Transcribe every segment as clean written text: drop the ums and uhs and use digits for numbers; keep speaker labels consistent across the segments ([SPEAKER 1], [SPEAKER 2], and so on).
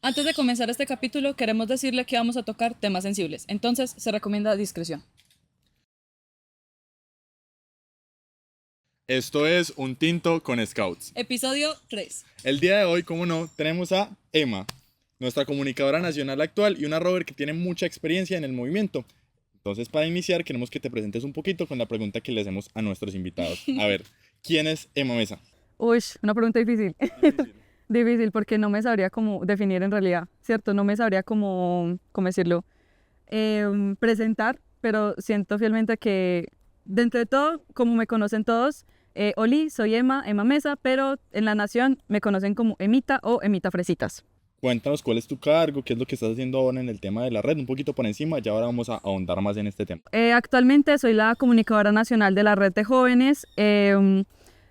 [SPEAKER 1] Antes de comenzar este capítulo, queremos decirle que vamos a tocar temas sensibles, entonces se recomienda discreción.
[SPEAKER 2] Esto es Un Tinto con Scouts.
[SPEAKER 1] Episodio 3.
[SPEAKER 2] El día de hoy, como no, tenemos a Emma, nuestra comunicadora nacional actual, y una Robert que tiene mucha experiencia en el movimiento. Entonces, para iniciar, queremos que te presentes un poquito con la pregunta que le hacemos a nuestros invitados. A ver, ¿quién es Emma Mesa?
[SPEAKER 3] Uy, una pregunta difícil. Difícil porque no me sabría cómo definir en realidad, ¿cierto? No me sabría cómo decirlo, presentar, pero siento fielmente que dentro de todo, como me conocen todos, Oli, soy Emma Mesa, pero en la nación me conocen como Emita o Emita Fresitas.
[SPEAKER 2] Cuéntanos cuál es tu cargo, qué es lo que estás haciendo ahora en el tema de la red, un poquito por encima, ya ahora vamos a ahondar más en este tema.
[SPEAKER 3] Actualmente soy la comunicadora nacional de la red de jóvenes.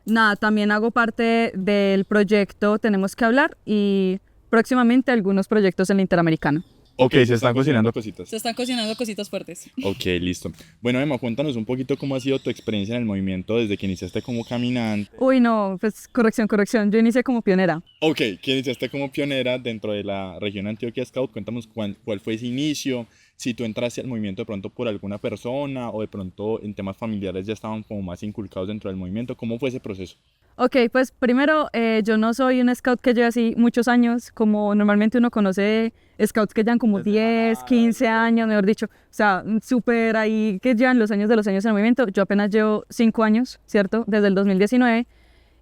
[SPEAKER 3] Nada, también hago parte del proyecto Tenemos que hablar y próximamente algunos proyectos en la Interamericana.
[SPEAKER 2] Ok, se están cocinando cositas.
[SPEAKER 1] Se están cocinando cositas fuertes.
[SPEAKER 2] Ok, listo. Bueno, Emma, cuéntanos un poquito cómo ha sido tu experiencia en el movimiento desde que iniciaste como caminante.
[SPEAKER 3] Uy, no, pues corrección. Yo inicié como pionera.
[SPEAKER 2] Ok, que iniciaste como pionera dentro de la región Antioquia Scout. Cuéntanos cuál fue ese inicio, si tú entraste al movimiento de pronto por alguna persona o de pronto en temas familiares ya estaban como más inculcados dentro del movimiento. ¿Cómo fue ese proceso?
[SPEAKER 3] Ok, pues primero, yo no soy un scout que lleve así muchos años, como normalmente uno conoce scouts que llevan como 10, 15 años, mejor dicho, o sea, súper ahí que llevan los años de los años en el movimiento. Yo apenas llevo 5 años, ¿cierto? Desde el 2019,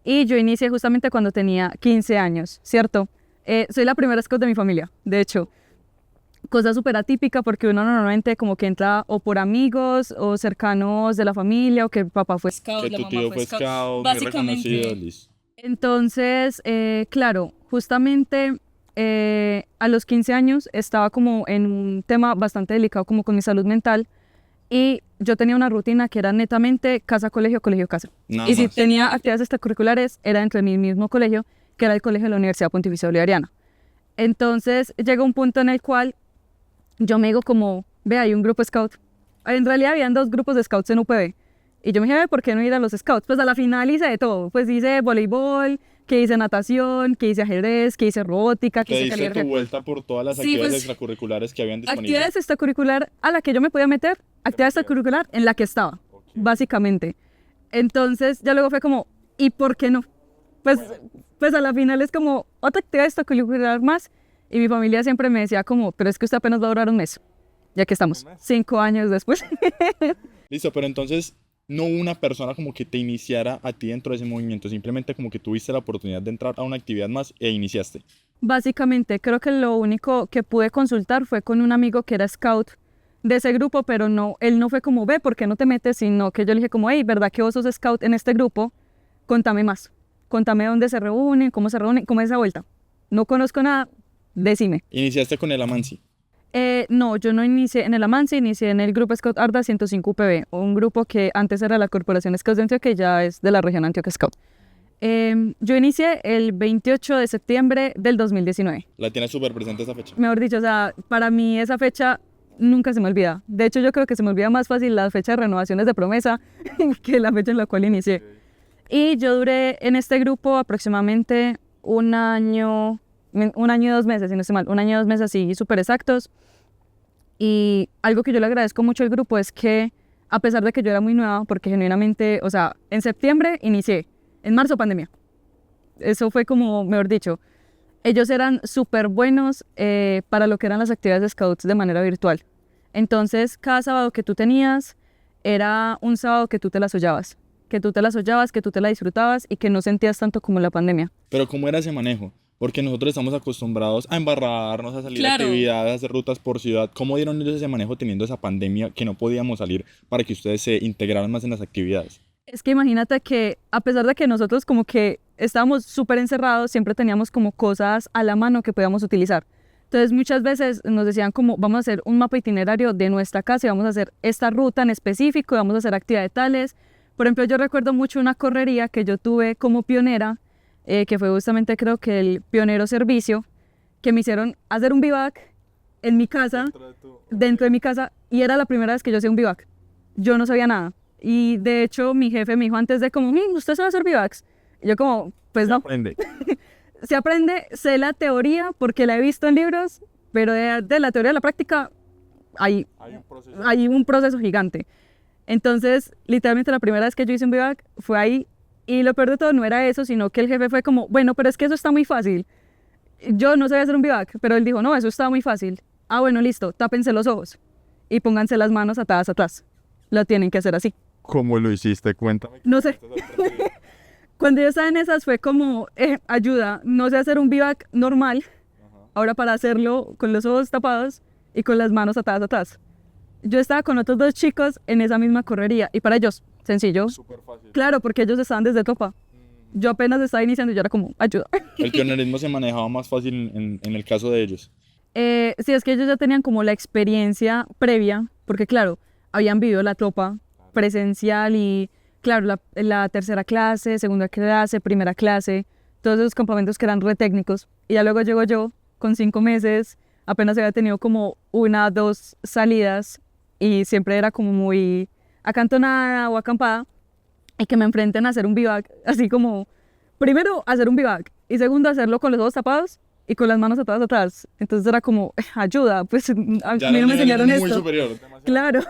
[SPEAKER 3] y yo inicié justamente cuando tenía 15 años, ¿cierto? Soy la primera scout de mi familia, de hecho. Cosa súper atípica porque uno normalmente como que entra o por amigos o cercanos de la familia o que el papá fue.
[SPEAKER 1] Scout,
[SPEAKER 2] Que
[SPEAKER 1] la
[SPEAKER 2] tu
[SPEAKER 1] mamá
[SPEAKER 2] tío
[SPEAKER 1] fue
[SPEAKER 2] fue
[SPEAKER 1] scout.
[SPEAKER 2] Scout, muy
[SPEAKER 1] Básicamente,
[SPEAKER 2] reconocido, listo.
[SPEAKER 3] Entonces, claro, justamente a los 15 años estaba como en un tema bastante delicado como con mi salud mental y yo tenía una rutina que era netamente casa, colegio, colegio, casa.
[SPEAKER 2] Nada
[SPEAKER 3] Y si
[SPEAKER 2] más.
[SPEAKER 3] tenía actividades extracurriculares era dentro de mi mismo colegio, que era el colegio de la Universidad Pontificia Bolivariana. Entonces llega un punto en el cual yo me digo como, ve, hay un grupo scout. En realidad habían 2 grupos de scouts en UPB. Y yo me dije, ¿por qué no ir a los scouts? Pues a la final hice de todo. Pues hice voleibol, que hice natación, que hice ajedrez, que hice robótica, que
[SPEAKER 2] Te
[SPEAKER 3] hice
[SPEAKER 2] diste tu
[SPEAKER 3] caligrafía.
[SPEAKER 2] vuelta por todas las
[SPEAKER 3] Sí,
[SPEAKER 2] actividades
[SPEAKER 3] pues,
[SPEAKER 2] extracurriculares que habían disponibles.
[SPEAKER 3] actividades extracurricular a la que yo me podía meter, actividad extracurricular en la que estaba, básicamente. Entonces ya luego fue como, ¿y por qué no? Pues, pues a la final es como otra actividad extracurricular más. Y mi familia siempre me decía como, pero es que usted apenas va a durar un mes. Ya que estamos, 5 años después.
[SPEAKER 2] Listo, pero entonces no hubo una persona como que te iniciara a ti dentro de ese movimiento, simplemente como que tuviste la oportunidad de entrar a una actividad más e iniciaste.
[SPEAKER 3] Básicamente, creo que lo único que pude consultar fue con un amigo que era scout de ese grupo, pero no, él no fue como, ve, ¿por qué no te metes? Sino que yo le dije como, hey, ¿verdad que vos sos scout en este grupo? Contame más. Contame dónde se reúnen, cómo se reúnen, cómo es esa vuelta. No conozco nada, decime.
[SPEAKER 2] Iniciaste con el Amansi.
[SPEAKER 3] No, yo no inicié en el Amance, inicié en el grupo Scout Arda 105 UPB, un grupo que antes era la Corporación Scout de Antioquia, que ya es de la región Antioquia Scout. Yo inicié el 28 de septiembre del 2019.
[SPEAKER 2] La tienes súper presente esa fecha.
[SPEAKER 3] Mejor dicho, o sea, para mí esa fecha nunca se me olvida. De hecho, yo creo que se me olvida más fácil la fecha de renovaciones de promesa que la fecha en la cual inicié. Y yo duré en este grupo aproximadamente un año y 2 meses, si no estoy mal, un año y 2 meses así súper exactos. Y algo que yo le agradezco mucho al grupo es que, a pesar de que yo era muy nueva, porque genuinamente, o sea, en septiembre inicié, en marzo pandemia. Eso fue como, mejor dicho, ellos eran súper buenos para lo que eran las actividades de scouts de manera virtual. Entonces, cada sábado que tú tenías era un sábado que tú te las hollabas, que tú te las hollabas, que tú te la disfrutabas y que no sentías tanto como la pandemia.
[SPEAKER 2] Pero ¿cómo era ese manejo? Porque nosotros estamos acostumbrados a embarrarnos, a salir a
[SPEAKER 1] Claro.
[SPEAKER 2] actividades, a hacer rutas por ciudad. ¿Cómo dieron ellos ese manejo teniendo esa pandemia que no podíamos salir para que ustedes se integraran más en las actividades?
[SPEAKER 3] Es que imagínate que a pesar de que nosotros como que estábamos súper encerrados, siempre teníamos como cosas a la mano que podíamos utilizar. Entonces muchas veces nos decían como vamos a hacer un mapa itinerario de nuestra casa y vamos a hacer esta ruta en específico y vamos a hacer actividades tales. Por ejemplo, yo recuerdo mucho una correría que yo tuve como pionera, que fue justamente creo que el pionero servicio, que me hicieron hacer un bivac en mi casa, dentro de mi casa, y era la primera vez que yo hacía un bivac. Yo no sabía nada. Y de hecho mi jefe me dijo antes de como, ¿usted sabe hacer bivacs? Y yo como, pues no.
[SPEAKER 2] Aprende.
[SPEAKER 3] se aprende, sé la teoría porque la he visto en libros, pero de la teoría a la práctica hay, hay un proceso gigante. Entonces, literalmente la primera vez que yo hice un vivac fue ahí, y lo peor de todo no era eso, sino que el jefe fue como, bueno, pero es que eso está muy fácil. Yo no sabía hacer un vivac, pero él dijo, no, eso está muy fácil. Ah, bueno, listo, tápense los ojos y pónganse las manos atadas atrás. Lo tienen que hacer así.
[SPEAKER 2] ¿Cómo lo hiciste? Cuéntame.
[SPEAKER 3] No sé. Cuando yo estaba en esas fue como, ayuda, no sé hacer un vivac normal, ahora para hacerlo con los ojos tapados y con las manos atadas atrás. Yo estaba con otros 2 chicos en esa misma correría y para ellos, sencillo.
[SPEAKER 2] Súper fácil.
[SPEAKER 3] Claro, porque ellos estaban desde topa. Yo apenas estaba iniciando y yo era como, ayuda.
[SPEAKER 2] El pionerismo se manejaba más fácil en el caso de ellos.
[SPEAKER 3] Sí, es que ellos ya tenían como la experiencia previa, porque claro, habían vivido la tropa presencial y claro, la tercera clase, segunda clase, primera clase, todos esos campamentos que eran re técnicos. Y ya luego llego yo con 5 meses, apenas había tenido como 1 o 2 salidas y siempre era como muy acantonada o acampada, y que me enfrenten a hacer un vivac, así como, primero hacer un vivac y segundo hacerlo con los ojos tapados y con las manos atadas atrás. Entonces era como, ayuda, pues a
[SPEAKER 2] Ya
[SPEAKER 3] mí no
[SPEAKER 2] era
[SPEAKER 3] me
[SPEAKER 2] un nivel
[SPEAKER 3] enseñaron
[SPEAKER 2] muy
[SPEAKER 3] esto.
[SPEAKER 2] superior. Demasiado.
[SPEAKER 3] Claro.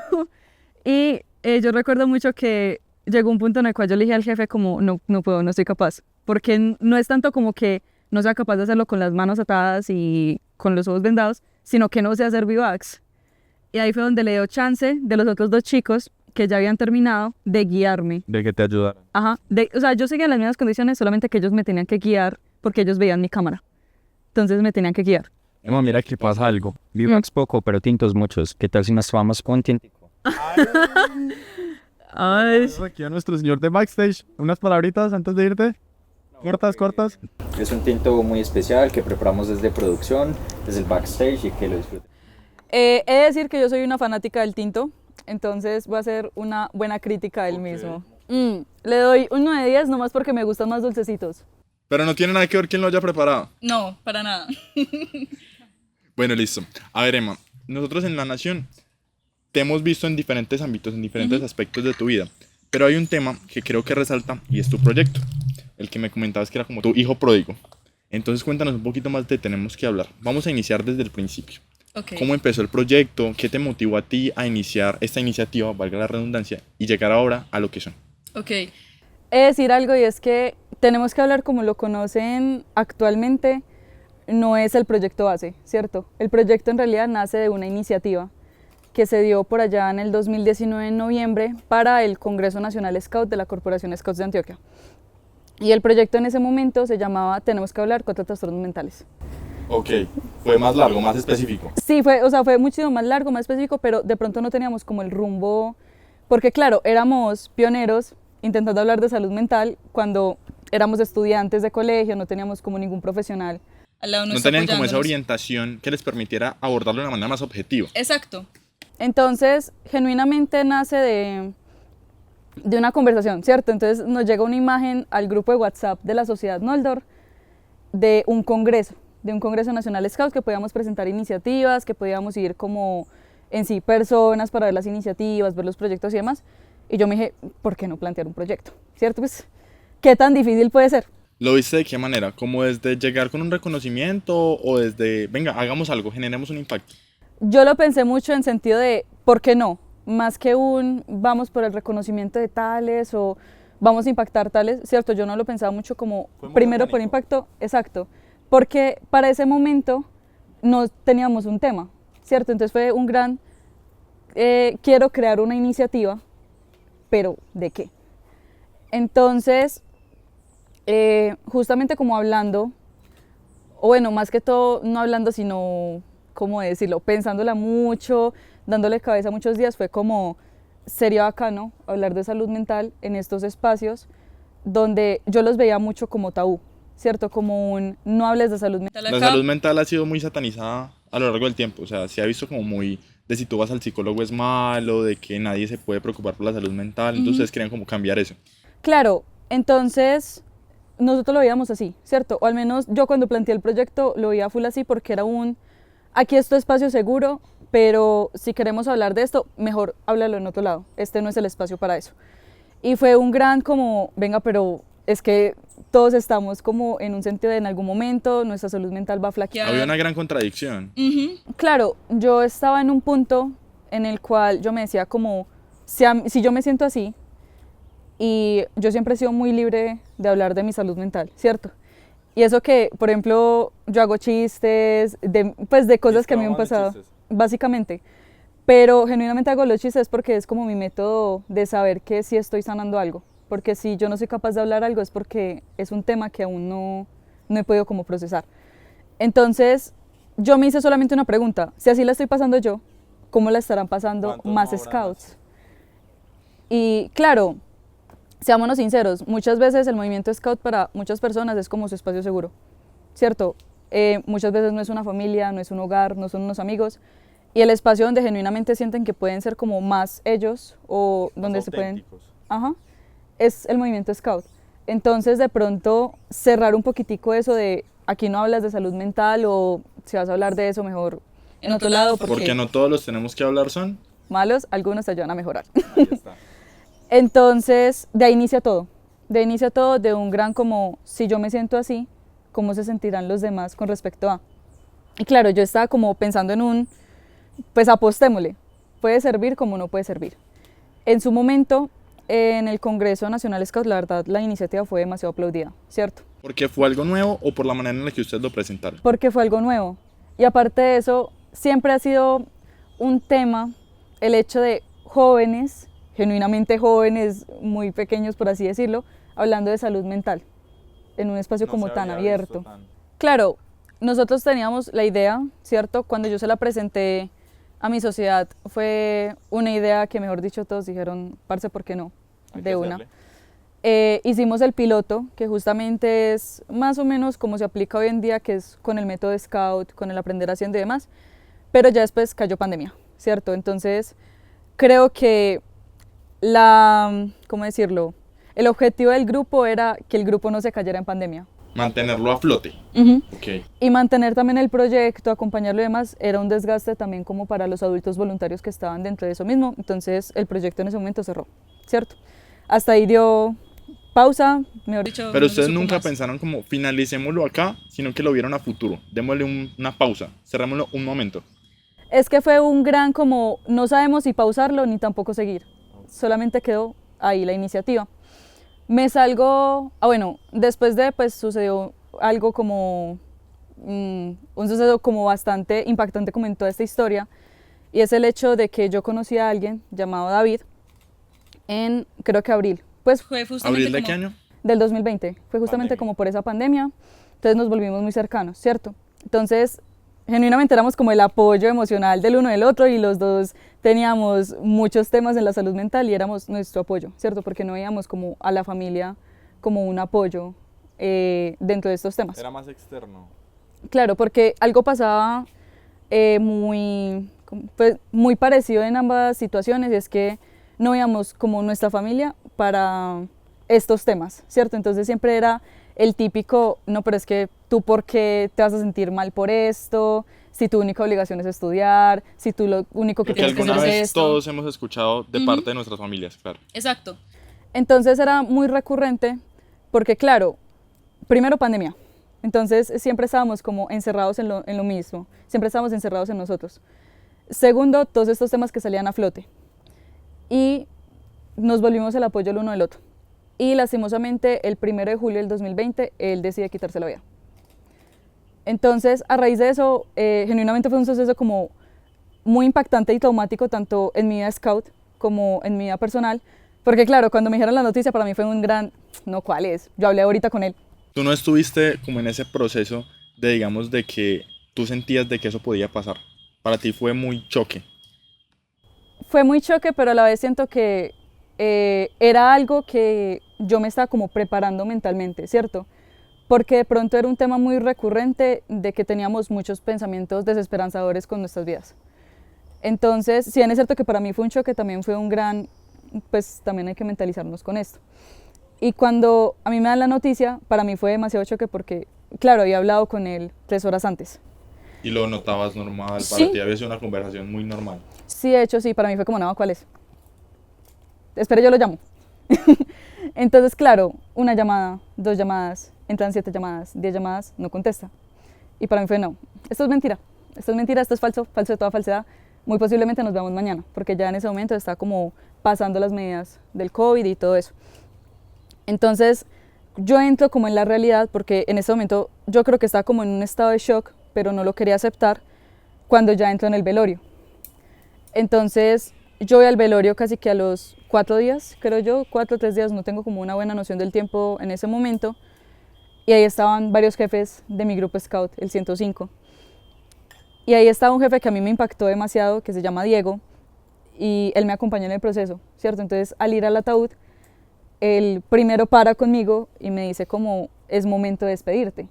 [SPEAKER 3] Y yo recuerdo mucho que llegó un punto en el cual yo le dije al jefe como, no, no puedo, no estoy capaz. Porque no es tanto como que no sea capaz de hacerlo con las manos atadas y con los ojos vendados, sino que no sé hacer vivacs. Y ahí fue donde le dio chance de los otros 2 chicos que ya habían terminado de guiarme.
[SPEAKER 2] De que te ayudaran.
[SPEAKER 3] Ajá. O sea, yo seguía en las mismas condiciones, solamente que ellos me tenían que guiar porque ellos veían mi cámara. Entonces me tenían que guiar.
[SPEAKER 4] Emma, mira que pasa algo. Vivacs poco, pero tintos muchos. ¿Qué tal si nos tomamos con tintico?
[SPEAKER 3] Ay.
[SPEAKER 2] Aquí a nuestro señor de backstage. Unas palabritas antes de irte. Cortas.
[SPEAKER 4] Es un tinto muy especial que preparamos desde producción, desde el backstage y que lo disfruten.
[SPEAKER 3] He de decir que yo soy una fanática del tinto, entonces voy a hacer una buena crítica del mismo. Le doy un 9 de 10 nomás porque me gustan más dulcecitos.
[SPEAKER 2] Pero no tiene nada que ver quién lo haya preparado.
[SPEAKER 1] No, para nada.
[SPEAKER 2] Bueno, listo. A ver, Emma, nosotros en La Nación te hemos visto en diferentes ámbitos, en diferentes aspectos de tu vida. Pero hay un tema que creo que resalta y es tu proyecto. El que me comentabas que era como tu hijo pródigo. Entonces cuéntanos un poquito más de Tenemos que hablar. Vamos a iniciar desde el principio.
[SPEAKER 1] Okay.
[SPEAKER 2] ¿Cómo empezó el proyecto? ¿Qué te motivó a ti a iniciar esta iniciativa, valga la redundancia, y llegar ahora a lo que son?
[SPEAKER 1] Ok.
[SPEAKER 3] He de decir algo, y es que Tenemos que hablar, como lo conocen actualmente, no es el proyecto base, ¿cierto? El proyecto en realidad nace de una iniciativa que se dio por allá en el 2019 en noviembre para el Congreso Nacional Scout de la Corporación Scouts de Antioquia. Y el proyecto en ese momento se llamaba Tenemos que hablar, 4 trastornos mentales.
[SPEAKER 2] Ok, fue más largo, más específico.
[SPEAKER 3] Sí, fue muchísimo más largo, más específico, pero de pronto no teníamos como el rumbo, porque claro, éramos pioneros intentando hablar de salud mental cuando éramos estudiantes de colegio, no teníamos como ningún profesional.
[SPEAKER 1] Al lado
[SPEAKER 2] No
[SPEAKER 1] nuestro
[SPEAKER 2] tenían como esa
[SPEAKER 1] apoyándonos.
[SPEAKER 2] orientación que les permitiera abordarlo de una manera más objetiva.
[SPEAKER 1] Exacto.
[SPEAKER 3] Entonces, genuinamente nace de una conversación, ¿cierto? Entonces nos llega una imagen al grupo de WhatsApp de la Sociedad Noldor de un congreso nacional Scouts, que podíamos presentar iniciativas, que podíamos ir como en sí personas para ver las iniciativas, ver los proyectos y demás. Y yo me dije, ¿por qué no plantear un proyecto? ¿Cierto? Pues, ¿qué tan difícil puede ser?
[SPEAKER 2] ¿Lo viste de qué manera? ¿Como desde llegar con un reconocimiento o desde, venga, hagamos algo, generemos un impacto?
[SPEAKER 3] Yo lo pensé mucho en sentido de, ¿por qué no? Más que vamos por el reconocimiento de tales o vamos a impactar tales, ¿cierto? Yo no lo pensaba mucho como,
[SPEAKER 2] Fue muy
[SPEAKER 3] primero
[SPEAKER 2] orgánico.
[SPEAKER 3] por impacto, exacto, porque para ese momento no teníamos un tema, ¿cierto? Entonces fue un gran, quiero crear una iniciativa, pero ¿de qué? Entonces, justamente como hablando, o bueno, más que todo, no hablando, sino, ¿cómo decirlo? Pensándola mucho, dándole cabeza muchos días, fue como, sería bacano hablar de salud mental en estos espacios donde yo los veía mucho como tabú, ¿cierto? Como un, no hables de salud mental.
[SPEAKER 2] La salud mental ha sido muy satanizada a lo largo del tiempo, o sea, se ha visto como muy de si tú vas al psicólogo es malo, de que nadie se puede preocupar por la salud mental, entonces ustedes querían como cambiar eso.
[SPEAKER 3] Claro, entonces nosotros lo veíamos así, ¿cierto? O al menos yo cuando planteé el proyecto lo veía full así porque era aquí es tu espacio seguro, pero si queremos hablar de esto, mejor háblalo en otro lado, este no es el espacio para eso. Y fue un gran como, venga, pero es que todos estamos como en un sentido de en algún momento nuestra salud mental va a flaquear.
[SPEAKER 2] Había una gran contradicción.
[SPEAKER 3] Claro, yo estaba en un punto en el cual yo me decía como, si yo me siento así, y yo siempre he sido muy libre de hablar de mi salud mental, ¿cierto? Y eso que, por ejemplo, yo hago chistes, pues de cosas que a mí me han pasado, básicamente. Pero genuinamente hago los chistes porque es como mi método de saber que sí estoy sanando algo. Porque si yo no soy capaz de hablar algo es porque es un tema que aún no he podido como procesar. Entonces, yo me hice solamente una pregunta. Si así la estoy pasando yo, ¿cómo la estarán pasando más scouts? Y claro, seámonos sinceros, muchas veces el movimiento scout para muchas personas es como su espacio seguro, ¿cierto? Muchas veces no es una familia, no es un hogar, no son unos amigos, y el espacio donde genuinamente sienten que pueden ser como más ellos o donde se pueden... Ajá, es el movimiento scout. Entonces, de pronto, cerrar un poquitico eso de aquí no hablas de salud mental o si vas a hablar de eso, mejor en otro lado.
[SPEAKER 2] Porque no todos los tenemos que hablar son.
[SPEAKER 3] Malos, algunos te ayudan a mejorar.
[SPEAKER 2] Ahí está.
[SPEAKER 3] Entonces, de ahí inicia todo. De ahí inicia todo de un gran como, si yo me siento así, ¿cómo se sentirán los demás con respecto a? Y claro, yo estaba como pensando en un, pues apostémosle, puede servir como no puede servir. En su momento, en el Congreso Nacional Scout, la verdad, la iniciativa fue demasiado aplaudida, ¿cierto?
[SPEAKER 2] ¿Porque fue algo nuevo o por la manera en la que ustedes lo presentaron?
[SPEAKER 3] Porque fue algo nuevo. Y aparte de eso, siempre ha sido un tema el hecho de jóvenes, genuinamente jóvenes, muy pequeños por así decirlo, hablando de salud mental, en un espacio como tan abierto. Claro, nosotros teníamos la idea, ¿cierto? Cuando yo se la presenté a mi sociedad, fue una idea que, mejor dicho, todos dijeron, parce, ¿por qué no? De una. Hicimos el piloto, que justamente es más o menos como se aplica hoy en día, que es con el método Scout, con el aprender haciendo y demás, pero ya después cayó pandemia, ¿cierto? Entonces, creo que ¿cómo decirlo? El objetivo del grupo era que el grupo no se cayera en pandemia.
[SPEAKER 2] Mantenerlo a flote. Okay.
[SPEAKER 3] Y mantener también el proyecto, acompañarlo y demás, era un desgaste también como para los adultos voluntarios que estaban dentro de eso mismo. Entonces el proyecto en ese momento cerró, ¿cierto? Hasta ahí dio pausa, mejor dicho.
[SPEAKER 2] Pero ustedes nunca pensaron como finalicémoslo acá, sino que lo vieron a futuro. Démosle una pausa, cerrémoslo un momento.
[SPEAKER 3] Es que fue un gran como, no sabemos si pausarlo ni tampoco seguir. Solamente quedó ahí la iniciativa. Me salgo, bueno, después de, pues sucedió algo como, un suceso como bastante impactante como en toda esta historia, y es el hecho de que yo conocí a alguien llamado David en, creo que abril. Pues
[SPEAKER 1] fue justamente
[SPEAKER 2] ¿Abril de qué año?
[SPEAKER 3] Del 2020, fue justamente como por esa pandemia, entonces nos volvimos muy cercanos, ¿cierto? Entonces, genuinamente éramos como el apoyo emocional del uno del otro y los dos teníamos muchos temas en la salud mental y éramos nuestro apoyo, ¿cierto? Porque no veíamos como a la familia como un apoyo dentro de estos temas.
[SPEAKER 2] Era más externo.
[SPEAKER 3] Claro, porque algo pasaba pues, muy parecido en ambas situaciones, y es que no veíamos como nuestra familia para estos temas, ¿cierto? Entonces siempre era el típico, no, pero es que tú por qué te vas a sentir mal por esto, si tu única obligación es estudiar, si tú lo único que tienes que hacer es esto.
[SPEAKER 2] Todos hemos escuchado de parte de nuestras familias, claro.
[SPEAKER 1] Exacto.
[SPEAKER 3] Entonces era muy recurrente porque, claro, primero pandemia, entonces siempre estábamos como encerrados en lo mismo, siempre estábamos encerrados en nosotros. Segundo, todos estos temas que salían a flote y nos volvimos el apoyo el uno del otro. Y lastimosamente el 1 de julio del 2020 él decide quitarse la vida. Entonces, a raíz de eso, genuinamente fue un suceso como muy impactante y traumático tanto en mi vida scout como en mi vida personal, porque claro, cuando me dijeron la noticia para mí fue un gran, no, ¿cuál es? Yo hablé ahorita con él.
[SPEAKER 2] ¿Tú no estuviste como en ese proceso de, digamos, de que tú sentías de que eso podía pasar? Para ti fue muy choque.
[SPEAKER 3] Fue muy choque, pero a la vez siento que era algo que yo me estaba como preparando mentalmente, ¿cierto? Porque de pronto era un tema muy recurrente de que teníamos muchos pensamientos desesperanzadores con nuestras vidas. Entonces, si bien es cierto que para mí fue un choque, también fue un gran, pues también hay que mentalizarnos con esto. Y cuando a mí me dan la noticia, para mí fue demasiado choque porque, claro, había hablado con él 3 horas antes.
[SPEAKER 2] ¿Y lo notabas normal?
[SPEAKER 3] Sí.
[SPEAKER 2] Para ti había sido una conversación muy normal.
[SPEAKER 3] Sí, de hecho, sí, para mí fue como, no, ¿cuál es? Espere, yo lo llamo. Entonces, claro, una llamada, 2 llamadas, entran 7 llamadas, 10 llamadas, no contesta. Y para mí fue no, esto es mentira, esto es falso, falso de toda falsedad. Muy posiblemente nos veamos mañana, porque ya en ese momento está como pasando las medidas del COVID y todo eso. Entonces, yo entro como en la realidad, porque en ese momento yo creo que estaba como en un estado de shock, pero no lo quería aceptar cuando ya entro en el velorio. Entonces, yo voy al velorio casi que a los 4 días, creo yo, 4 o 3 días, no tengo como una buena noción del tiempo en ese momento. Y ahí estaban varios jefes de mi grupo Scout, el 105. Y ahí estaba un jefe que a mí me impactó demasiado, que se llama Diego, y él me acompañó en el proceso, ¿cierto? Entonces, al ir al ataúd, él primero para conmigo y me dice como, es momento de despedirte.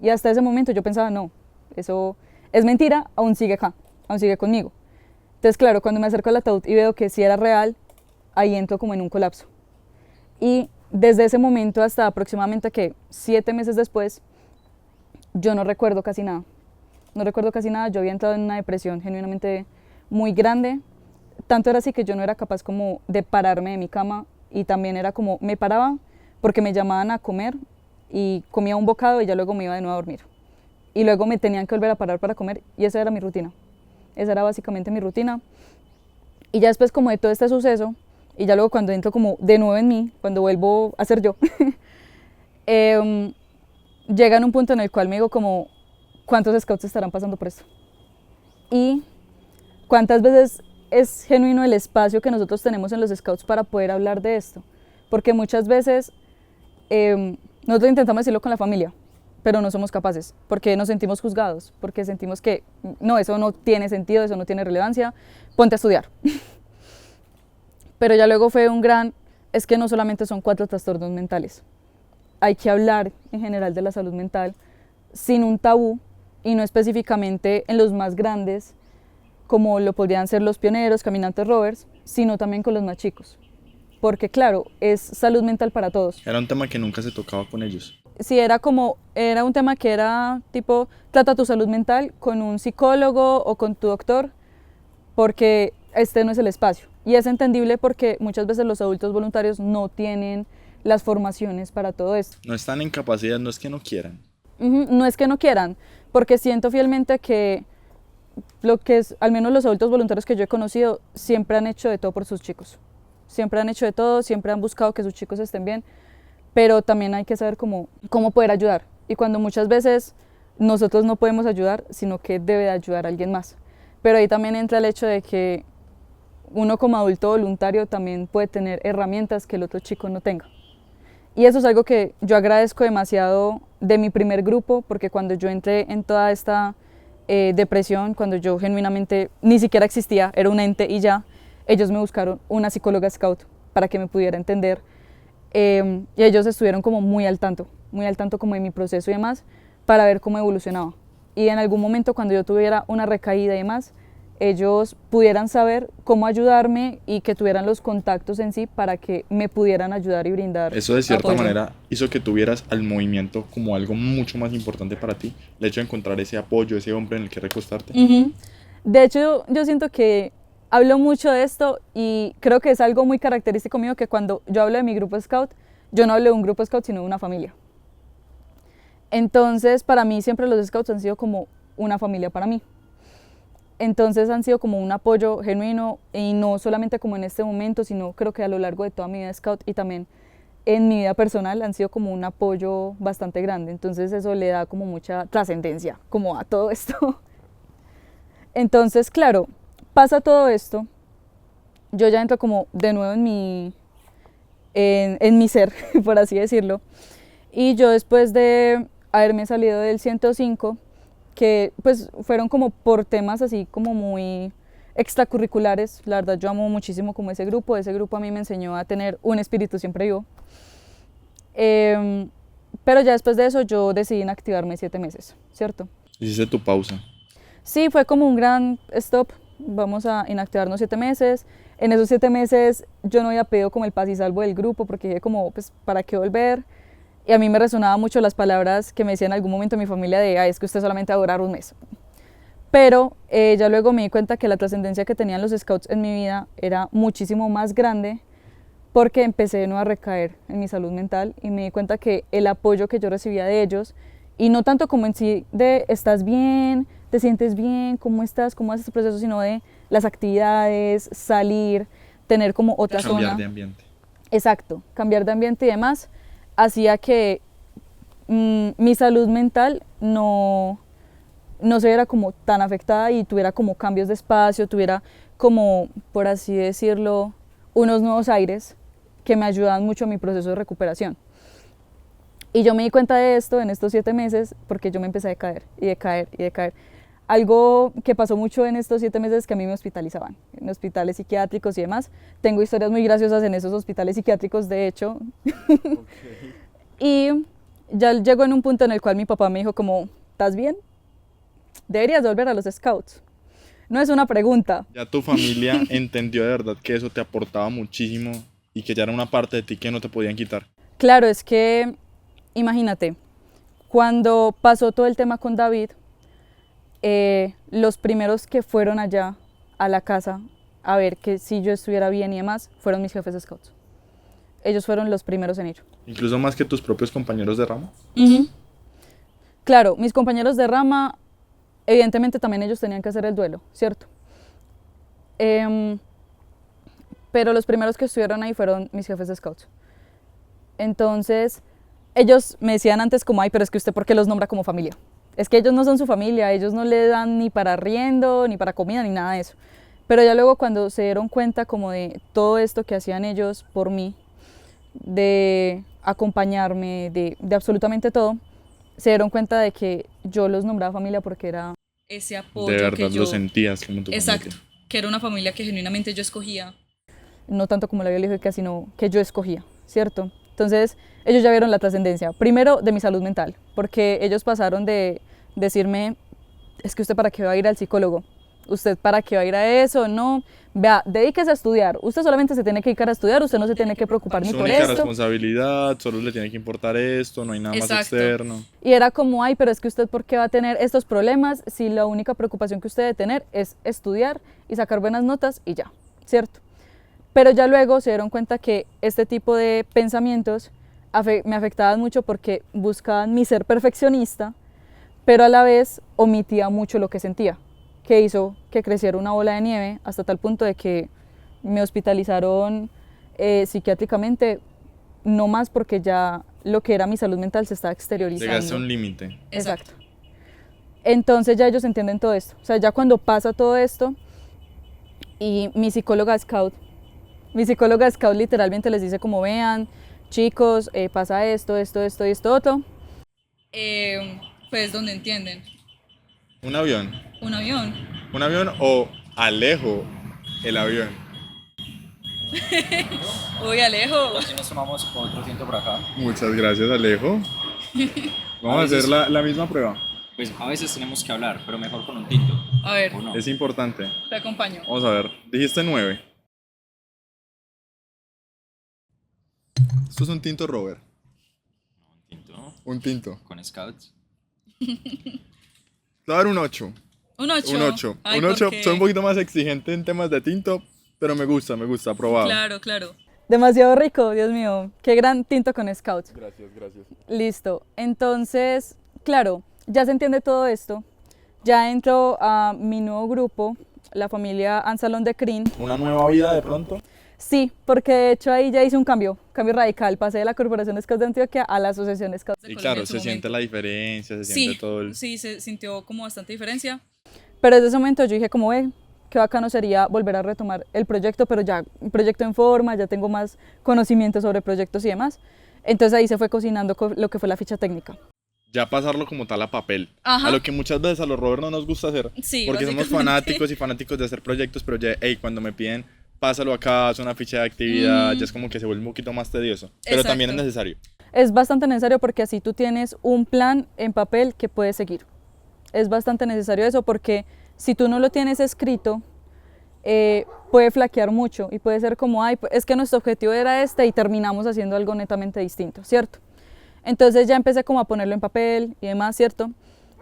[SPEAKER 3] Y hasta ese momento yo pensaba, no, eso es mentira, aún sigue acá, aún sigue conmigo. Entonces, claro, cuando me acerco al ataúd y veo que sí era real, ahí entro como en un colapso. Y desde ese momento hasta aproximadamente que 7 meses después, yo no recuerdo casi nada. No recuerdo casi nada, yo había entrado en una depresión genuinamente muy grande. Tanto era así que yo no era capaz como de pararme de mi cama y también era como, me paraba porque me llamaban a comer y comía un bocado y ya luego me iba de nuevo a dormir. Y luego me tenían que volver a parar para comer y esa era mi rutina. Esa era básicamente mi rutina. Y ya después como de todo este suceso, y ya luego cuando entro como de nuevo en mí, cuando vuelvo a ser yo, llega en un punto en el cual me digo como, ¿cuántos scouts estarán pasando por esto? Y cuántas veces es genuino el espacio que nosotros tenemos en los scouts para poder hablar de esto. Porque muchas veces nosotros intentamos decirlo con la familia, pero no somos capaces, porque nos sentimos juzgados, porque sentimos que no, eso no tiene sentido, eso no tiene relevancia, ponte a estudiar. Pero ya luego fue un gran, es que no solamente son 4 trastornos mentales, hay que hablar en general de la salud mental sin un tabú y no específicamente en los más grandes, como lo podrían ser los pioneros, caminantes rovers, sino también con los más chicos. Porque claro, es salud mental para todos.
[SPEAKER 2] Era un tema que nunca se tocaba con ellos.
[SPEAKER 3] Sí, era un tema que era tipo, trata tu salud mental con un psicólogo o con tu doctor, porque este no es el espacio. Y es entendible porque muchas veces los adultos voluntarios no tienen las formaciones para todo esto.
[SPEAKER 2] No están en capacidad, no es que no quieran.
[SPEAKER 3] No es que no quieran, porque siento fielmente que lo que es, al menos los adultos voluntarios que yo he conocido, siempre han hecho de todo por sus chicos. Siempre han hecho de todo, siempre han buscado que sus chicos estén bien, pero también hay que saber cómo poder ayudar. Y cuando muchas veces nosotros no podemos ayudar, sino que debe de ayudar a alguien más. Pero ahí también entra el hecho de que uno como adulto voluntario también puede tener herramientas que el otro chico no tenga. Y eso es algo que yo agradezco demasiado de mi primer grupo, porque cuando yo entré en toda esta depresión, cuando yo genuinamente ni siquiera existía, era un ente y ya, ellos me buscaron una psicóloga scout para que me pudiera entender. Y ellos estuvieron como muy al tanto como de mi proceso y demás, para ver cómo evolucionaba. Y en algún momento cuando yo tuviera una recaída y demás, ellos pudieran saber cómo ayudarme y que tuvieran los contactos en sí para que me pudieran ayudar y brindar
[SPEAKER 2] Eso de cierta
[SPEAKER 3] apoyo.
[SPEAKER 2] manera hizo que tuvieras al movimiento como algo mucho más importante para ti. El hecho de encontrar ese apoyo, ese hombre en el que recostarte.
[SPEAKER 3] Ujú. De hecho, yo siento que hablo mucho de esto y creo que es algo muy característico mío que cuando yo hablo de mi grupo Scout, yo no hablo de un grupo Scout, sino de una familia. Entonces, para mí siempre los Scouts han sido como una familia para mí. Entonces han sido como un apoyo genuino y no solamente como en este momento, sino creo que a lo largo de toda mi vida Scout y también en mi vida personal han sido como un apoyo bastante grande. Entonces eso le da como mucha trascendencia como a todo esto. Entonces, claro, pasa todo esto, yo ya entro como de nuevo en mi ser, por así decirlo, y yo después de haberme salido del 105, que pues fueron como por temas así como muy extracurriculares, la verdad yo amo muchísimo como ese grupo a mí me enseñó a tener un espíritu siempre vivo, pero ya después de eso yo decidí inactivarme 7 meses, ¿cierto?
[SPEAKER 2] Hiciste tu pausa.
[SPEAKER 3] Sí, fue como un gran stop, vamos a inactivarnos 7 meses, en esos 7 meses yo no había pedido como el paz y salvo del grupo porque dije como pues para qué volver. Y a mí me resonaban mucho las palabras que me decía en algún momento mi familia de, ay, es que usted solamente va a durar un mes. Pero ya luego me di cuenta que la trascendencia que tenían los scouts en mi vida era muchísimo más grande porque empecé de nuevo a recaer en mi salud mental y me di cuenta que el apoyo que yo recibía de ellos, y no tanto como en sí de estás bien, te sientes bien, cómo estás, cómo haces este proceso, sino de las actividades, salir, tener como otra
[SPEAKER 2] Cambiar
[SPEAKER 3] zona.
[SPEAKER 2] de ambiente.
[SPEAKER 3] Exacto, cambiar de ambiente y demás, hacía que mi salud mental no se viera como tan afectada y tuviera como cambios de espacio, tuviera como, por así decirlo, unos nuevos aires que me ayudaban mucho en mi proceso de recuperación. Y yo me di cuenta de esto en estos 7 meses porque yo me empecé a decaer y decaer y decaer. Algo que pasó mucho en estos 7 meses es que a mí me hospitalizaban en hospitales psiquiátricos y demás. Tengo historias muy graciosas en esos hospitales psiquiátricos, de hecho. Y ya llegó en un punto en el cual mi papá me dijo como, ¿estás bien? Deberías volver a los scouts. No es una pregunta.
[SPEAKER 2] Ya tu familia entendió de verdad que eso te aportaba muchísimo y que ya era una parte de ti que no te podían quitar.
[SPEAKER 3] Claro, es que, imagínate, cuando pasó todo el tema con David, los primeros que fueron allá a la casa a ver que si yo estuviera bien y demás, fueron mis jefes de scouts. Ellos fueron los primeros en ir.
[SPEAKER 2] Incluso más que tus propios compañeros de rama.
[SPEAKER 3] Claro, mis compañeros de rama, evidentemente también ellos tenían que hacer el duelo, ¿cierto? Pero los primeros que estuvieron ahí fueron mis jefes de scouts. Entonces, ellos me decían antes como, ay, pero es que usted ¿por qué los nombra como familia? Es que ellos no son su familia, ellos no le dan ni para arriendo, ni para comida, ni nada de eso. Pero ya luego cuando se dieron cuenta como de todo esto que hacían ellos por mí, de acompañarme, de absolutamente todo, se dieron cuenta de que yo los nombraba familia porque era...
[SPEAKER 1] Ese apoyo
[SPEAKER 2] De verdad
[SPEAKER 1] que yo...
[SPEAKER 2] lo sentías como tu
[SPEAKER 1] Exacto,
[SPEAKER 2] familia.
[SPEAKER 1] que era una familia que genuinamente yo escogía.
[SPEAKER 3] no tanto como la biológica, sino que yo escogía, ¿cierto? Entonces, ellos ya vieron la trascendencia, primero de mi salud mental, porque ellos pasaron de decirme, es que usted para qué va a ir al psicólogo, usted para qué va a ir a eso, no, vea, dedíquese a estudiar, usted solamente se tiene que dedicar a estudiar, usted no se tiene que preocupar ni
[SPEAKER 2] Su
[SPEAKER 3] por
[SPEAKER 2] única
[SPEAKER 3] esto.
[SPEAKER 2] responsabilidad, solo le tiene que importar esto, no hay nada más
[SPEAKER 1] Exacto.
[SPEAKER 2] externo.
[SPEAKER 3] Y era como, ay, pero es que usted ¿por qué va a tener estos problemas si la única preocupación que usted debe tener es estudiar y sacar buenas notas y ya, ¿cierto? Pero ya luego se dieron cuenta que este tipo de pensamientos me afectaban mucho porque buscaban mi ser perfeccionista, pero a la vez omitía mucho lo que sentía, que hizo que creciera una bola de nieve hasta tal punto de que me hospitalizaron psiquiátricamente, no más porque ya lo que era mi salud mental se estaba exteriorizando.
[SPEAKER 2] Llegaste a un límite.
[SPEAKER 3] Exacto. Entonces ya ellos entienden todo esto. O sea, ya cuando pasa todo esto y mi psicóloga scout literalmente les dice como vean, chicos, pasa esto y esto otro.
[SPEAKER 1] Pues donde entienden.
[SPEAKER 2] Un avión.
[SPEAKER 1] Un avión.
[SPEAKER 2] Un avión o Alejo el avión.
[SPEAKER 1] Uy, Alejo.
[SPEAKER 4] Así nos tomamos otro tinto por acá.
[SPEAKER 2] Muchas gracias, Alejo. Vamos a hacer la misma prueba.
[SPEAKER 4] Pues a veces tenemos que hablar, pero mejor con un tinto.
[SPEAKER 1] A ver,
[SPEAKER 4] ¿O no?
[SPEAKER 2] Es importante.
[SPEAKER 1] te acompaño.
[SPEAKER 2] Vamos a ver. Dijiste 9. Esto es un tinto, Robert.
[SPEAKER 4] Un tinto
[SPEAKER 2] Un tinto.
[SPEAKER 4] con scouts.
[SPEAKER 2] Te voy a dar un 8.
[SPEAKER 1] Un 8.
[SPEAKER 2] Un 8.
[SPEAKER 1] Ay,
[SPEAKER 2] Un 8.
[SPEAKER 1] ¿por qué?
[SPEAKER 2] Soy un poquito más exigente en temas de tinto, pero me gusta, aprobado.
[SPEAKER 1] Claro, claro.
[SPEAKER 3] Demasiado rico, Dios mío. Qué gran tinto con scouts.
[SPEAKER 2] Gracias, gracias.
[SPEAKER 3] Listo. Entonces, claro, ya se entiende todo esto. Ya entro a mi nuevo grupo, la familia Ansalón de Crin.
[SPEAKER 2] ¿Una nueva vida de pronto?
[SPEAKER 3] Sí, porque de hecho ahí ya hice un cambio radical. Pasé de la Corporación Scouts de Antioquia a la Asociación Scouts.
[SPEAKER 2] Y
[SPEAKER 1] Colombia
[SPEAKER 2] claro,
[SPEAKER 1] en su
[SPEAKER 2] se siente
[SPEAKER 1] momento.
[SPEAKER 2] la diferencia, se
[SPEAKER 1] Sí,
[SPEAKER 2] siente todo el...
[SPEAKER 1] sí, se sintió como bastante diferencia.
[SPEAKER 3] Pero desde ese momento yo dije como, qué bacano sería volver a retomar el proyecto, pero ya un proyecto en forma, ya tengo más conocimiento sobre proyectos y demás. Entonces ahí se fue cocinando lo que fue la ficha técnica.
[SPEAKER 2] Ya pasarlo como tal a papel.
[SPEAKER 1] Ajá.
[SPEAKER 2] A lo que muchas veces a los Robert no nos gusta hacer.
[SPEAKER 1] Sí,
[SPEAKER 2] porque somos
[SPEAKER 1] básicamente.
[SPEAKER 2] fanáticos de hacer proyectos, pero ya, cuando me piden, pásalo acá, haz una ficha de actividad, ya es como que se vuelve un poquito más tedioso. Pero también es
[SPEAKER 1] Exacto.
[SPEAKER 2] necesario.
[SPEAKER 3] Es bastante necesario porque así tú tienes un plan en papel que puedes seguir. Es bastante necesario eso porque si tú no lo tienes escrito, puede flaquear mucho y puede ser como, es que nuestro objetivo era este y terminamos haciendo algo netamente distinto, ¿cierto? Entonces ya empecé como a ponerlo en papel y demás, ¿cierto?